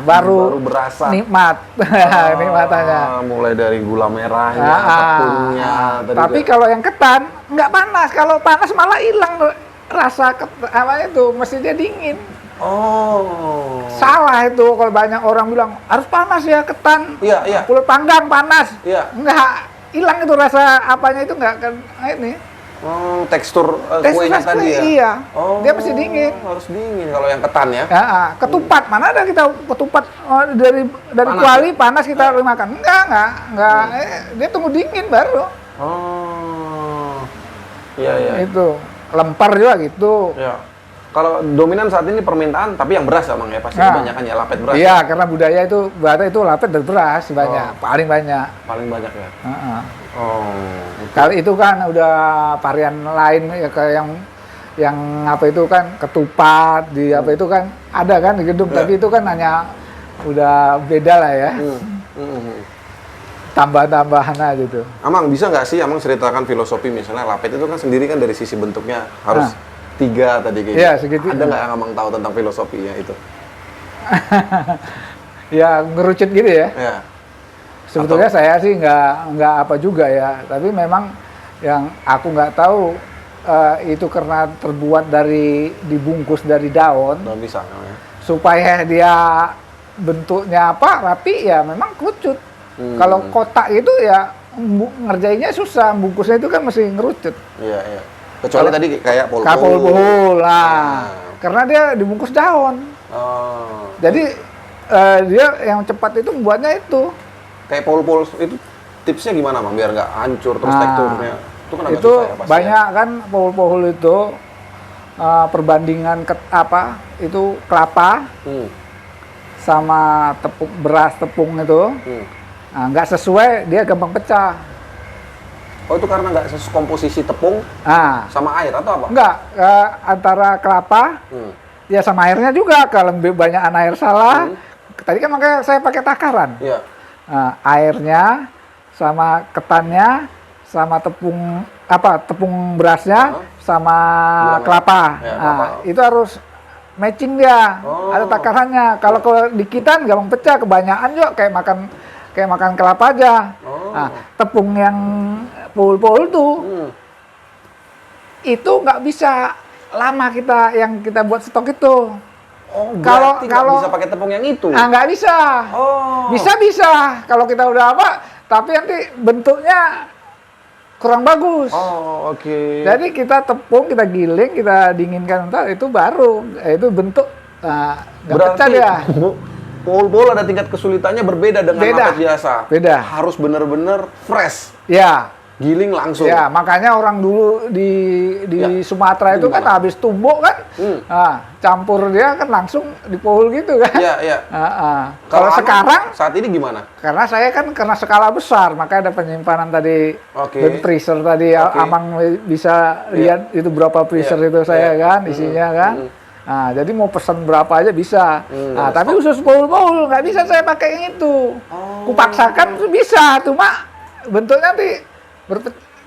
Baru berasa nikmat. Nikmatannya. Mulai dari gula merahnya, tepungnya. Tapi kalau yang ketan nggak panas. Kalau panas malah hilang rasa itu, mestinya dingin. Oh. Salah itu kalau banyak orang bilang harus panas ya ketan. Iya, iya. Kulit panggang panas. Iya. Enggak, hilang itu rasa apanya itu enggak kan ini. Oh, tekstur Tekstur kuenya tadi ya? Iya. Oh, Dia mesti dingin. Harus dingin kalau yang ketan ya? Ya, ketupat mana ada kita ketupat dari Panas kuali panas kita makan. Enggak. Dia tunggu dingin baru. Oh. Iya, iya. Itu lempar juga gitu. Ya. Kalau dominan saat ini permintaan, tapi yang beras Amang ya, pasti kebanyakan ya lapet beras. Iya, karena budaya itu lapet dan beras banyak, paling banyak. Paling banyak ya. Oh. Kali itu kan udah varian lain ya kayak yang apa itu kan ketupat di apa itu kan ada kan di gedung, tapi itu kan hanya udah beda lah ya. Tambahan-tambahan aja gitu. Amang bisa nggak sih Amang ceritakan filosofi misalnya lapet itu kan sendiri kan dari sisi bentuknya harus 3 tadi kayak ya, gitu. segitu. Ada nggak yang Amang tahu tentang filosofinya itu? Ya ngerucut gitu ya. Ya. Sebetulnya saya sih nggak apa juga ya, tapi memang yang aku nggak tahu itu karena terbuat dari dibungkus dari daun. Daun pisang ya. Supaya dia bentuknya rapi ya memang kerucut. Kalau kotak itu ya ngerjainnya susah, bungkusnya itu kan mesti ngerucut. Iya, iya. Kecuali tadi kayak pol-pol lah. Karena dia dibungkus daun. Oh. Jadi dia yang cepat itu membuatnya itu. Kayak pol-pol itu tipsnya gimana Bang biar nggak hancur terus teksturnya? Itu kan agak itu susah ya pasti. banyak kan pol-pol itu perbandingan itu kelapa sama beras tepung itu. Nggak sesuai, dia gampang pecah. Oh itu karena nggak sesuai komposisi tepung sama air atau apa? Enggak, antara kelapa ya sama airnya juga. Kalau banyak air salah, tadi kan makanya saya pakai takaran. Iya. Airnya sama ketannya sama tepung berasnya sama kelapa. Ya, itu harus matching dia. Ada takarannya. Kalau dikitan gampang pecah, kebanyakan juga kayak makan kelapa aja. Tepung yang pol-pol tuh itu nggak bisa lama yang kita buat stok itu. Kalau bisa pakai tepung yang itu? Nggak bisa. Bisa kalau kita udah tapi nanti bentuknya kurang bagus. Oke. Jadi kita tepung, kita giling, kita dinginkan itu baru itu bentuk nggak pecah dia. Pol-pol ada tingkat kesulitannya berbeda dengan lapet biasa. Beda. Harus benar-benar fresh. Ya. Giling langsung. Ya, makanya orang dulu di Sumatera itu kan habis tumbuk kan, campur dia kan langsung dipol gitu kan. Iya. Kalau sekarang saat ini gimana? Karena saya kan karena skala besar, makanya ada penyimpanan tadi, dan freezer tadi, Amang bisa lihat itu berapa freezer itu saya kan, isinya kan. Jadi mau pesan berapa aja bisa. Tapi khusus pol-pol nggak bisa saya pakai yang itu. Kupaksakan bisa, cuma bentuknya nanti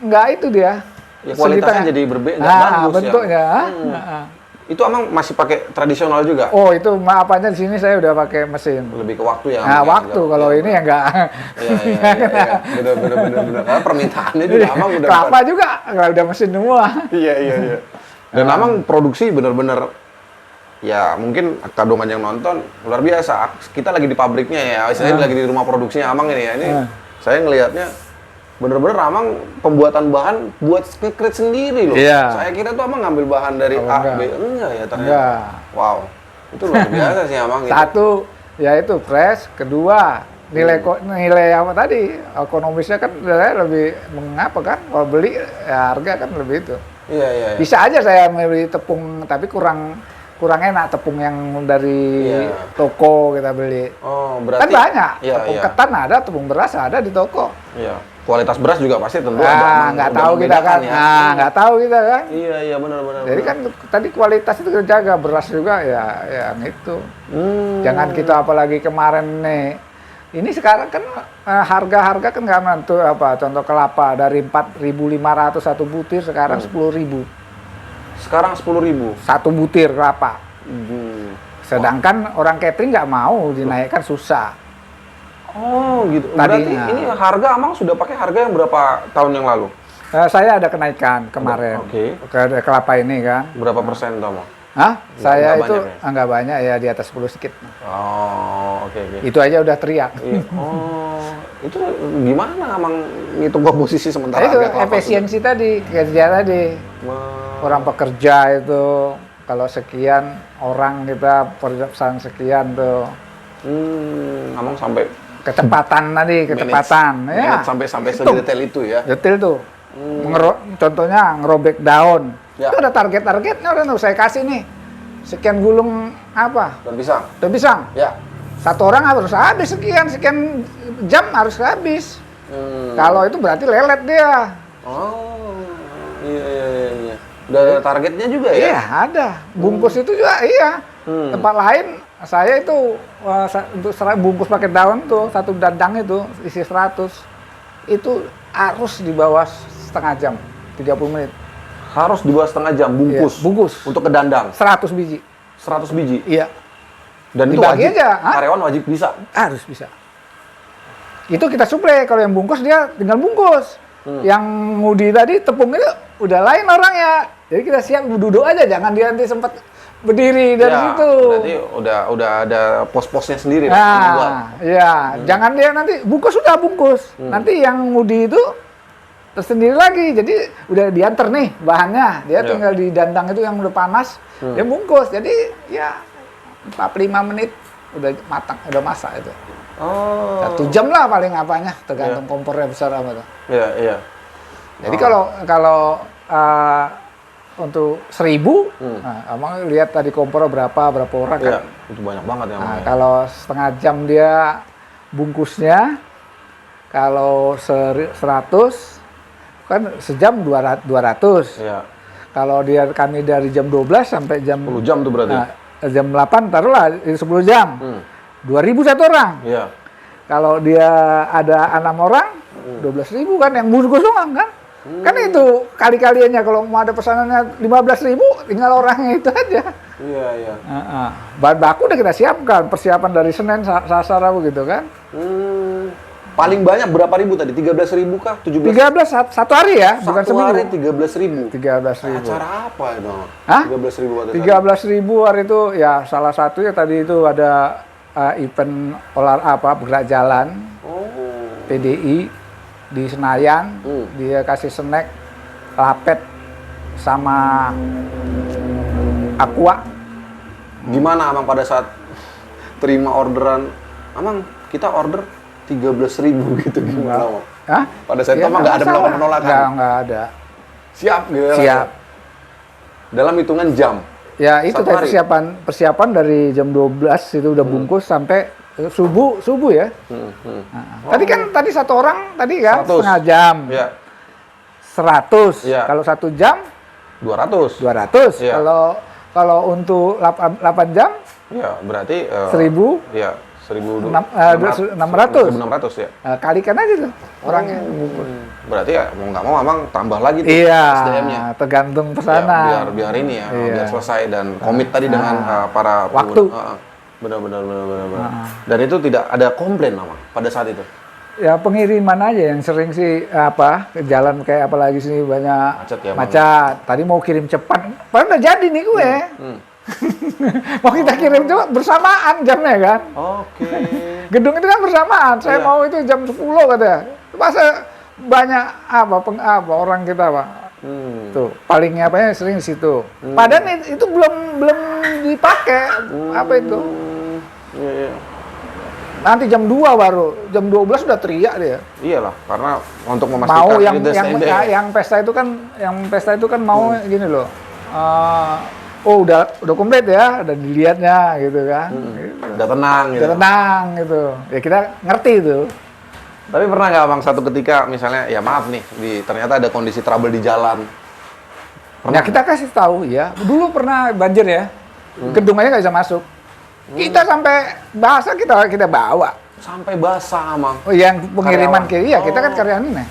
nggak itu dia. Ya, kualitasnya jadi berbeda, bagus bentuknya. Itu Amang masih pakai tradisional juga? Oh itu apanya di sini saya udah pakai mesin. Lebih ke waktu ya? Waktu kalau ini ya enggak. Iya. Bener. Karena permintaannya juga Amang udah. Kelapa juga udah mesin semua. Iya. Dan Amang produksi bener-bener ya mungkin kadongan yang nonton luar biasa. Kita lagi di pabriknya ya, istilahnya lagi di rumah produksinya Amang ini ya. Ini saya ngelihatnya bener-bener Amang pembuatan bahan buat ngekrit sendiri loh. Saya kira tuh Amang ngambil bahan dari A, B. Enggak ya ternyata. Wow, itu luar biasa sih Amang. Satu, ya itu fresh. Kedua, nilai apa tadi, ekonomisnya kan lebih mengapa kan. Kalau beli, ya harga kan lebih itu. Iya. Bisa aja saya beli tepung, tapi kurang enak tepung yang dari toko kita beli. Berarti kan banyak. Tepung ketan ada, tepung beras ada di toko. Iya. Kualitas beras juga pasti tentu ada. Nggak tahu kita kan. Nggak tahu kita kan. Iya benar. Jadi kan tadi kualitas itu kita jaga, beras juga ya itu. Jangan kita apalagi kemarin nih. Ini sekarang kan harga kan nggak menentu contoh kelapa dari 4.500 satu butir sekarang 10.000. Sekarang 10.000 satu butir kelapa. Sedangkan orang catering nggak mau dinaikkan, susah. Gitu. Berarti ini harga Amang sudah pakai harga yang berapa tahun yang lalu? Saya ada kenaikan kemarin. Oke. Kelapa ini kan. Berapa persen tuh Amang? Hah? Saya Nggak itu banyak ya? nggak banyak ya, di atas 10 sedikit. Oh, oke. Itu aja udah teriak. Iya. Oh, itu gimana Amang ngitung komposisi sementara Itu harga kelapa efisiensi tadi, kerja tadi. Orang pekerja itu kalau sekian orang kita perusahaan sekian tuh. Amang sampai Kecepatan tadi, kecepatan. Ya. sampai Itu. sedetail itu ya. Detail tuh. Contohnya ngerobek daun. Ya. Itu ada target-targetnya udah tuh saya kasih nih. Sekian gulung apa? Daun pisang. Daun pisang. Ya. Satu orang harus habis sekian jam harus habis. Kalau itu berarti lelet dia. Oh, iya. Udah ada targetnya juga ya? Iya, ada. Bungkus itu juga iya. Tempat lain saya itu untuk bungkus pakai daun tuh satu dandang itu isi 100. Itu harus di bawah setengah jam, 30 menit. Harus di bawah setengah jam bungkus. Iya, bungkus. Untuk ke dandang. 100 biji. 100 biji. Iya. Dan itu Dibagi wajib. aja, hah? Karyawan wajib bisa. Harus bisa. Itu kita suplai. Kalau yang bungkus dia tinggal bungkus. Yang ngudi tadi tepungnya udah lain orangnya. Jadi kita siap duduk aja, jangan dia nanti sempat berdiri dari situ. Berarti udah ada pos-posnya sendiri. Nah, ya, jangan dia nanti bungkus sudah bungkus. Nanti yang ngudi itu tersendiri lagi. Jadi udah diantar nih bahannya. Dia tinggal di dandang itu yang udah panas, dia bungkus. Jadi ya 45 menit udah matang, udah masak itu. Oh. 1 jam lah paling apanya, tergantung kompornya besar apa tuh. Iya. Jadi kalau untuk 1000, nah, Abang lihat tadi kompornya berapa orang kan. Iya, itu banyak banget ya. Nah, kalau setengah jam dia bungkusnya, kalau 100 kan sejam 200. Iya. Kalau kami dari jam 12 sampai jam 10 jam tuh berarti. Jam 8 taruhlah 10 jam. 2.000 satu orang. Iya. Kalau dia ada 6 orang, 12.000 kan yang bungkus doang kan. Kan itu kali-kaliannya kalau mau ada pesanannya 15.000, tinggal orangnya itu aja. Iya. Bahan baku udah kita siapkan, persiapan dari Senin, Selasa, Rabu gitu kan. Paling banyak berapa ribu tadi? 13.000 kah? 17? 13 satu hari ya, bukan Satu seminggu. hari 13.000. 13.000. Acara apa itu? Hah? 13.000 waktu 13.000 hari itu ya salah satunya tadi itu ada event bergerak jalan. PDI di Senayan, dia kasih snack, lapet sama aqua. Gimana Amang pada saat terima orderan? Amang, kita order 13.000 gitu gimana Amang? Hah? Pada saat itu Ya, Amang nggak ada penolakan? Nggak ada. Siap gitu? Siap. Dalam hitungan jam? Ya itu Satu hari? persiapan dari jam 12 itu udah bungkus sampai subuh ya. Tadi satu orang tadi kan 100. setengah jam. Iya. 100. Iya. Kalau 1 jam 200. 200. Iya. Kalau untuk 8 jam Ya, berarti 1.000. Iya, 1.600 600 ya. Kalikan aja tuh orangnya. Berarti ya mau nggak mau Amang tambah lagi tuh Iya, SDM-nya. tergantung Ya, pesanan. biar ini ya, Iya. biar selesai dan komit tadi dengan para waktu. Benar. Dan itu tidak ada komplain Amang pada saat itu. Ya pengiriman aja yang sering sih ke jalan kayak apalagi sini banyak Macet ya, Bang. macet. Tadi mau kirim cepat, padahal udah jadi nih gue. Mau kita kirim cepat bersamaan jamnya kan. Oke. Gedung itu kan bersamaan. Saya Iya. mau itu jam 10 katanya. Masa banyak orang kita Pak. Tuh palingnya sering di situ. Padahal itu belum dipakai itu. Iya. Nanti jam 2 baru, jam 12 udah teriak dia. Iyalah, karena untuk memastikan Mau SDM. yang pesta itu kan mau gini loh. Udah komplit ya, udah dilihatnya gitu kan. Gitu. Udah tenang gitu. Udah tenang gitu. Ya kita ngerti itu. Tapi pernah nggak Bang satu ketika misalnya ya maaf nih ternyata ada kondisi trouble di jalan. Ya kita kasih tahu ya. Dulu pernah banjir ya. Gedung aja nggak bisa masuk. Kita sampai bahasa kita bawa. Sampai basah Amang. Oh, yang pengiriman Karyawan. iya kita kan karyawan ini.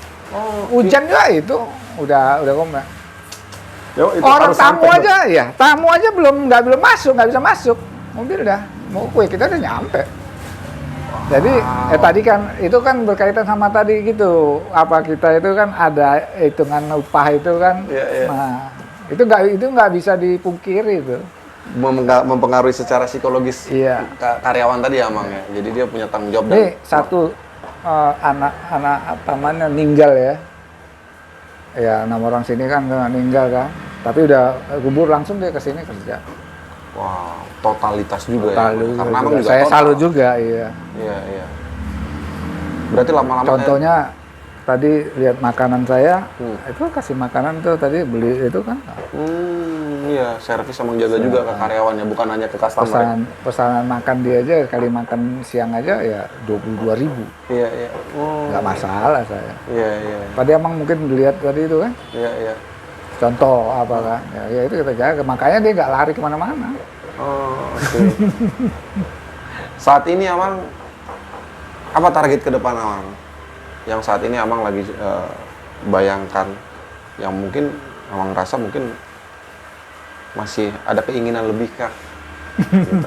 Hujan juga itu udah komplit. Yo, itu Orang harus tamu sampai, aja tamu aja nggak bisa masuk mobil dah. Mau kue kita udah nyampe. Jadi tadi kan itu kan berkaitan sama tadi gitu. Kita itu kan ada hitungan upah itu kan. Iya. Nah, itu nggak bisa dipungkiri itu. mempengaruhi secara psikologis Iya. karyawan tadi ya, Mang ya. Jadi dia punya tanggung jawab. Ini satu anak pamannya meninggal ya. Ya, 6 orang sini kan meninggal kan. Tapi udah kubur langsung dia ke sini kerja. Wah, totalitas juga Total ya. juga. Karena Amang juga Saya total. salut juga, iya. Iya, iya. Berarti lama-lama Contohnya tadi lihat makanan saya, itu kasih makanan tuh tadi beli itu kan. Iya, servis sama jaga juga ke karyawannya, bukan hanya ke customer. Pesanan makan dia aja kali makan siang aja ya 22.000. Iya, iya. Nggak masalah saya. Iya, iya. Tadi Amang mungkin lihat tadi itu kan. Iya, iya. Contoh apa kan? Ya itu kita jaga. Makanya dia nggak lari kemana-mana. Oh, oke. Saat ini Amang, apa target ke depan Amang? Yang saat ini Amang lagi bayangkan, yang mungkin Amang rasa mungkin masih ada keinginan lebih kah? Gitu.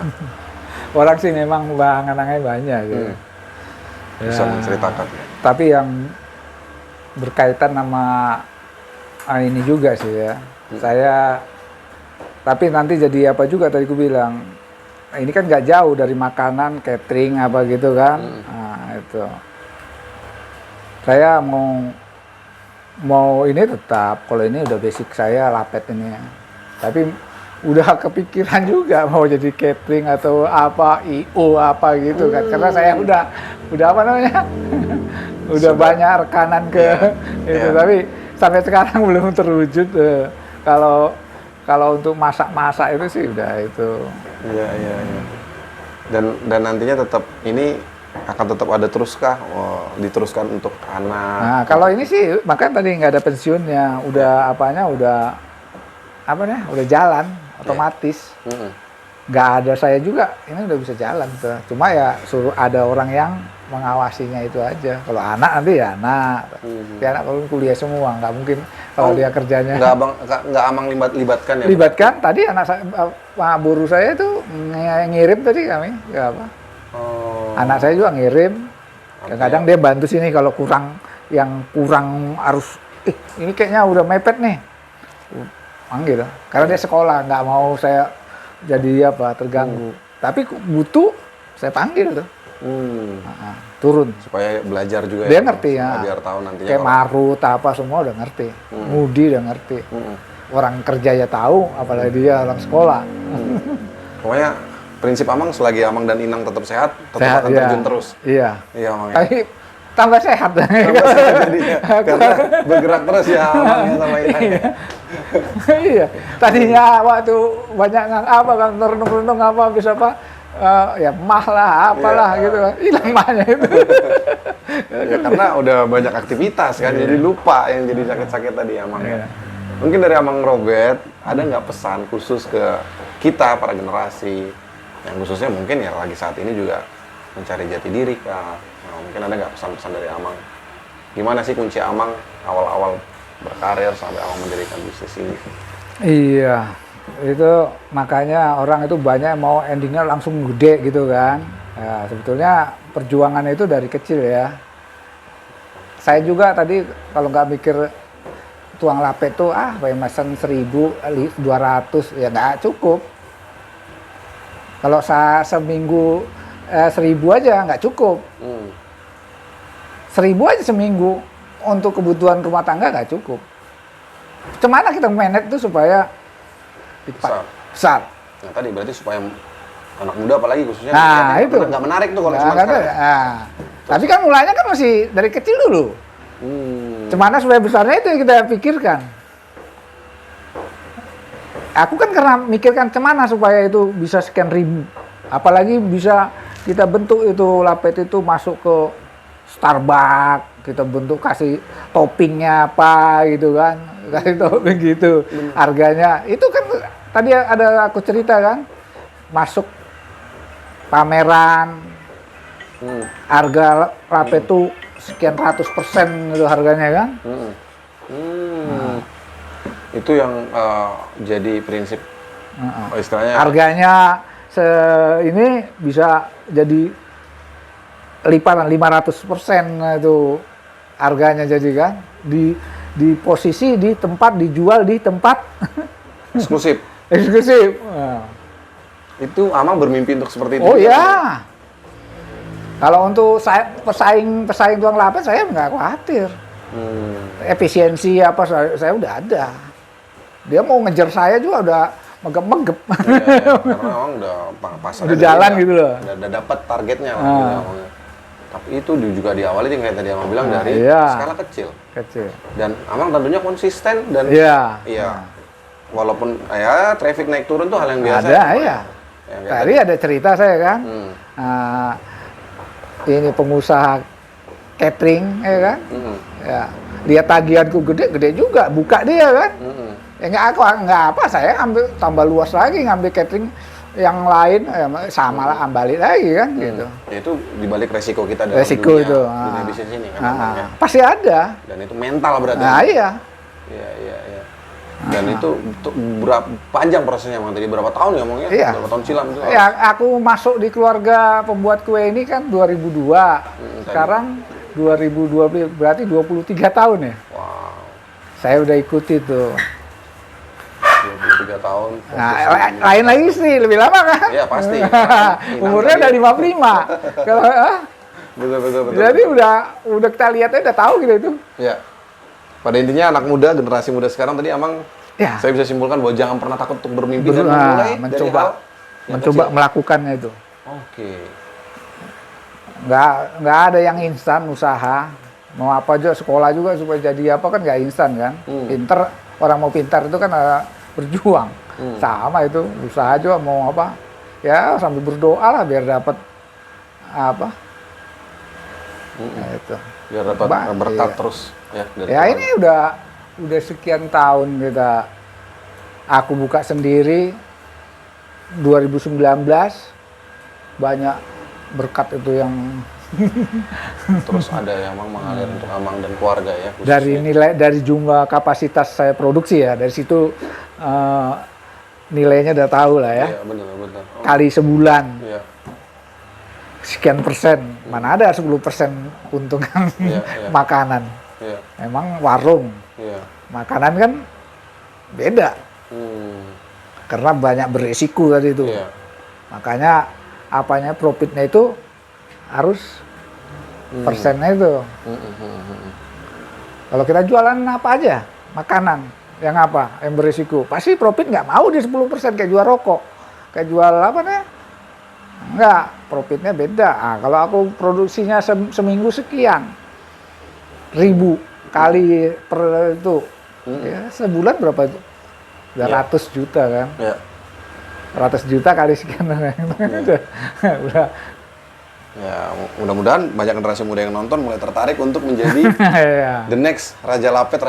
Orang sih memang angan-angannya banyak gitu. Bisa menceritakan. Tapi yang berkaitan sama ini juga sih ya. Saya tapi nanti jadi apa juga tadi ku bilang. Ini kan nggak jauh dari makanan, catering apa gitu kan. Nah, itu. Saya mau ini tetap, kalau ini udah basic saya lapet ini. Tapi udah kepikiran juga mau jadi catering atau apa, IO apa gitu kan. Karena saya udah apa namanya? udah banyak rekanan ke itu. Tapi sampai sekarang belum terwujud. Kalau untuk masak-masak itu sih udah itu. Iya, iya, iya. Dan nantinya tetap ini akan tetap ada teruskah? Diteruskan untuk anak? Nah, kalau ini sih makanya tadi nggak ada pensiunnya, udah udah jalan otomatis. Nggak ada saya juga, ini udah bisa jalan tuh. Cuma ya suruh ada orang yang mengawasinya itu aja. Kalau anak nanti ya anak. Ya anak kalau kuliah semua, nggak mungkin kalau dia kerjanya. Nggak Amang libatkan ya? Libatkan, tadi anak saya, guru saya itu ngirim tadi kami, nggak apa. Anak saya juga ngirim. Kadang dia bantu sini kalau yang kurang harus, ini kayaknya udah mepet nih. Gitu. Karena dia sekolah, nggak mau saya jadi terganggu. Tapi butuh, saya panggil tuh. Turun. Supaya belajar juga dia ngerti ya. Biar tahu nantinya. Kayak marut, apa semua udah ngerti. Mudi udah ngerti. Orang kerja ya tahu, apalagi dia orang sekolah. Pokoknya prinsip Amang selagi Amang dan Inang tetap sehat akan terjun terus. Iya. Iya, Amang. Tapi tambah sehat. Tambah sehat jadinya. Karena bergerak terus ya Amangnya sama Inang. Iya. Tadinya waktu banyak kan renung-renung apa bisa ya mah lah apalah gitu kan. Hilang mahnya itu. Ya karena udah banyak aktivitas kan, jadi lupa yang jadi sakit-sakit tadi Amang ya. Mungkin dari Amang Robert ada nggak pesan khusus ke kita para generasi yang khususnya mungkin ya lagi saat ini juga mencari jati diri kah? Nah, mungkin ada nggak pesan-pesan dari Amang? Gimana sih kunci Amang awal-awal berkarir sampai Amang mendirikan bisnis ini? Iya, itu makanya orang itu banyak mau endingnya langsung gede gitu kan. Ya, sebetulnya perjuangannya itu dari kecil ya. Saya juga tadi kalau nggak mikir tuang lapet tuh mesen 1.200 ya nggak cukup. Kalau seminggu 1.000 aja nggak cukup. 1.000 aja seminggu untuk kebutuhan rumah tangga nggak cukup. Gimana kita manage itu supaya besar. Nah tadi berarti supaya anak muda apalagi khususnya itu nggak menarik tuh kalau cuma sekarang. Tapi kan mulanya kan masih dari kecil dulu. Cemana supaya besarnya itu yang kita pikirkan. Aku kan karena mikirkan cemana supaya itu bisa sekian ribu. Apalagi bisa kita bentuk itu lapet itu masuk ke Starbucks, kita bentuk kasih toppingnya apa gitu kan. Kasih topping gitu. Harganya itu kan tadi ada aku cerita kan. Masuk pameran. Harga lapet itu sekian ratus % itu harganya kan. Itu yang jadi prinsip istilahnya harganya ini bisa jadi lipatan 500% itu harganya jadi kan di posisi di tempat dijual di tempat eksklusif. Eksklusif. Itu Amang bermimpi untuk seperti itu? Oh ya. Kalau untuk pesaing tuang lapet saya nggak khawatir. Efisiensi apa saya udah ada. Dia mau ngejar saya juga udah megep-megep. Ya, karena Amang udah pasarnya udah jalan gitu loh. Udah dapat targetnya lah. Gitu, tapi itu juga diawali kayak tadi Amang bilang dari skala kecil. Dan Amang tentunya konsisten dan iya. Walaupun ya traffic naik turun tuh hal yang biasa. Ada ya. Tadi ada cerita saya kan. Ini pengusaha catering ya kan. Ya, dia tagihanku gede juga, buka dia kan. Ya nggak apa, saya ambil tambah luas lagi, ngambil catering yang lain sama lah, balik lagi kan gitu. Ya, itu dibalik resiko kita dalam dunia bisnis ini kan. Pasti ada. Dan itu mental berarti. Nah, iya. Iya. Dan itu berapa panjang prosesnya Bang? Tadi berapa tahun ya Bang? Iya. Berapa tahun silam itu? Ya, aku masuk di keluarga pembuat kue ini kan 2002. Sekarang 2020 berarti 23 tahun ya. Wow. Saya udah ikuti tuh. 23 tahun. Nah, lain lagi sih lebih lama kan? Iya, pasti. Umurnya udah 55. Kalau betul. jadi udah kita lihatnya udah tahu gitu itu. Iya. Pada intinya anak muda, generasi muda sekarang tadi Amang saya bisa simpulkan bahwa jangan pernah takut untuk bermimpi dan memulai mencoba melakukannya itu. Oke. Nggak ada yang instan usaha. Mau apa aja, sekolah juga supaya jadi apa kan nggak instan kan. Pinter, orang mau pintar itu kan berjuang. Sama itu, usaha juga mau apa. Ya sambil berdoa lah biar dapat apa. Nah, itu. Biar dapat berkat terus. Ya ini udah sekian tahun aku buka sendiri 2019 banyak berkat itu yang terus ada yang mengalir untuk Amang dan keluarga ya khususnya. Dari jumlah kapasitas saya produksi ya, dari situ nilainya udah tahu lah ya. Iya, betul. Kali sebulan. Iya. Sekian persen, mana ada 10% keuntungan makanan. Iya. Memang warung, makanan kan beda, karena banyak beresiko tadi itu. Makanya profitnya itu harus persennya itu. Kalau kita jualan apa aja, makanan yang beresiko, pasti profit nggak mau di 10% kayak jual rokok, kayak jual apa nih? Enggak, profitnya beda. Kalau aku produksinya seminggu sekian ribu kali per itu, ya sebulan berapa itu? 100 juta kan? 100 juta kali sekian, udah. Ya, mudah-mudahan banyak generasi muda yang nonton mulai tertarik untuk menjadi the next Raja Lapet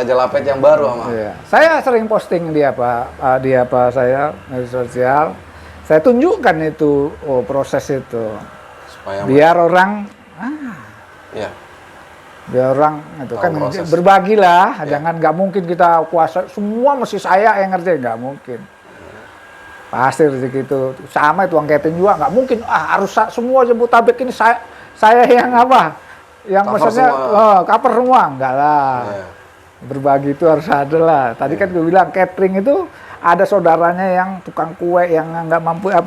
yang baru, Amang. Saya sering posting di saya media sosial. Saya tunjukkan itu proses itu, supaya biar orang biar orang itu kan berbagilah, jangan nggak mungkin kita kuasa semua mesti saya yang ngerjain, nggak mungkin. Pasti rezeki itu sama itu uang catering juga nggak mungkin harus semua Jabodetabek ini saya yang yang maksudnya cover semua enggak lah. Berbagi itu harus ada lah. Tadi kan gue bilang catering itu ada saudaranya yang tukang kue yang nggak mampu ya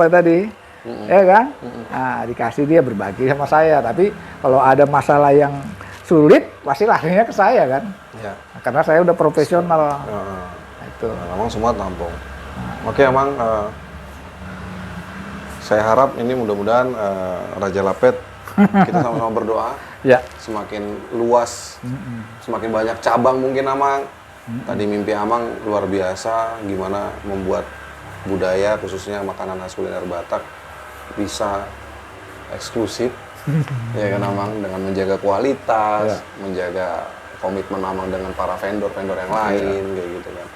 kan? Nah, dikasih dia berbagi sama saya. Tapi kalau ada masalah yang sulit pasti larinya ke saya kan? Nah, karena saya udah profesional. Itu. Emang semua tampung. Oke, Amang, saya harap ini mudah-mudahan Raja Lapet kita sama-sama berdoa semakin luas, semakin banyak cabang mungkin Amang. Tadi mimpi Amang luar biasa, gimana membuat budaya khususnya makanan khas kuliner Batak bisa eksklusif, ya kan Amang, dengan menjaga kualitas, menjaga komitmen Amang dengan para vendor-vendor yang lain, kayak gitu kan.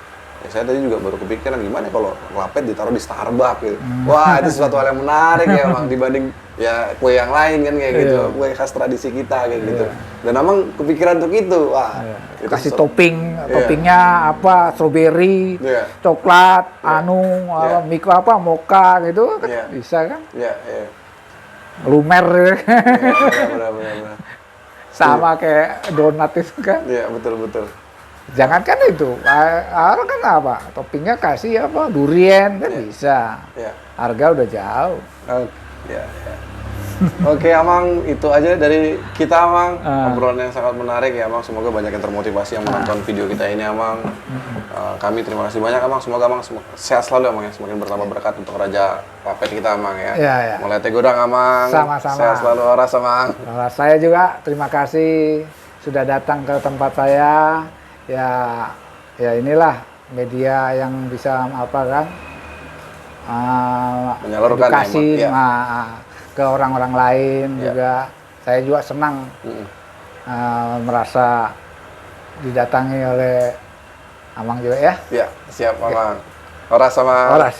Saya tadi juga baru kepikiran gimana kalau Lapet ditaruh di Starbucks gitu. Wah, itu sesuatu hal yang menarik ya Bang, dibanding ya kue yang lain kan kayak gitu, kue khas tradisi kita kayak gitu. Dan Amang kepikiran untuk itu. Wah, kasih toppingnya strawberry, coklat, mocha gitu kan bisa kan? Lumer. Benar. Sama kayak donat itu kan? Iya, betul. Jangankan itu, orang kan apa? Toppingnya kasih apa? Durian kan bisa. Harga udah jauh. Ya. Oke, Amang, itu aja dari kita, Amang. Obrolan yang sangat menarik ya, Amang. Semoga banyak yang termotivasi yang menonton video kita ini, Amang. Kami terima kasih banyak, Amang. Semoga Amang sehat selalu, Amang, ya. Semakin bertambah berkat untuk Raja Papet kita, Amang, ya. Mulai tegodang, Amang. Sama-sama. Sehat selalu, Oras, Amang. Saya juga terima kasih sudah datang ke tempat saya. Ya inilah media yang bisa apa kan? Menyalurkan edukasi ke orang-orang lain juga. Saya juga senang merasa didatangi oleh Amang juga ya. Ya, siap, Amang. Oras, Amang. Oras.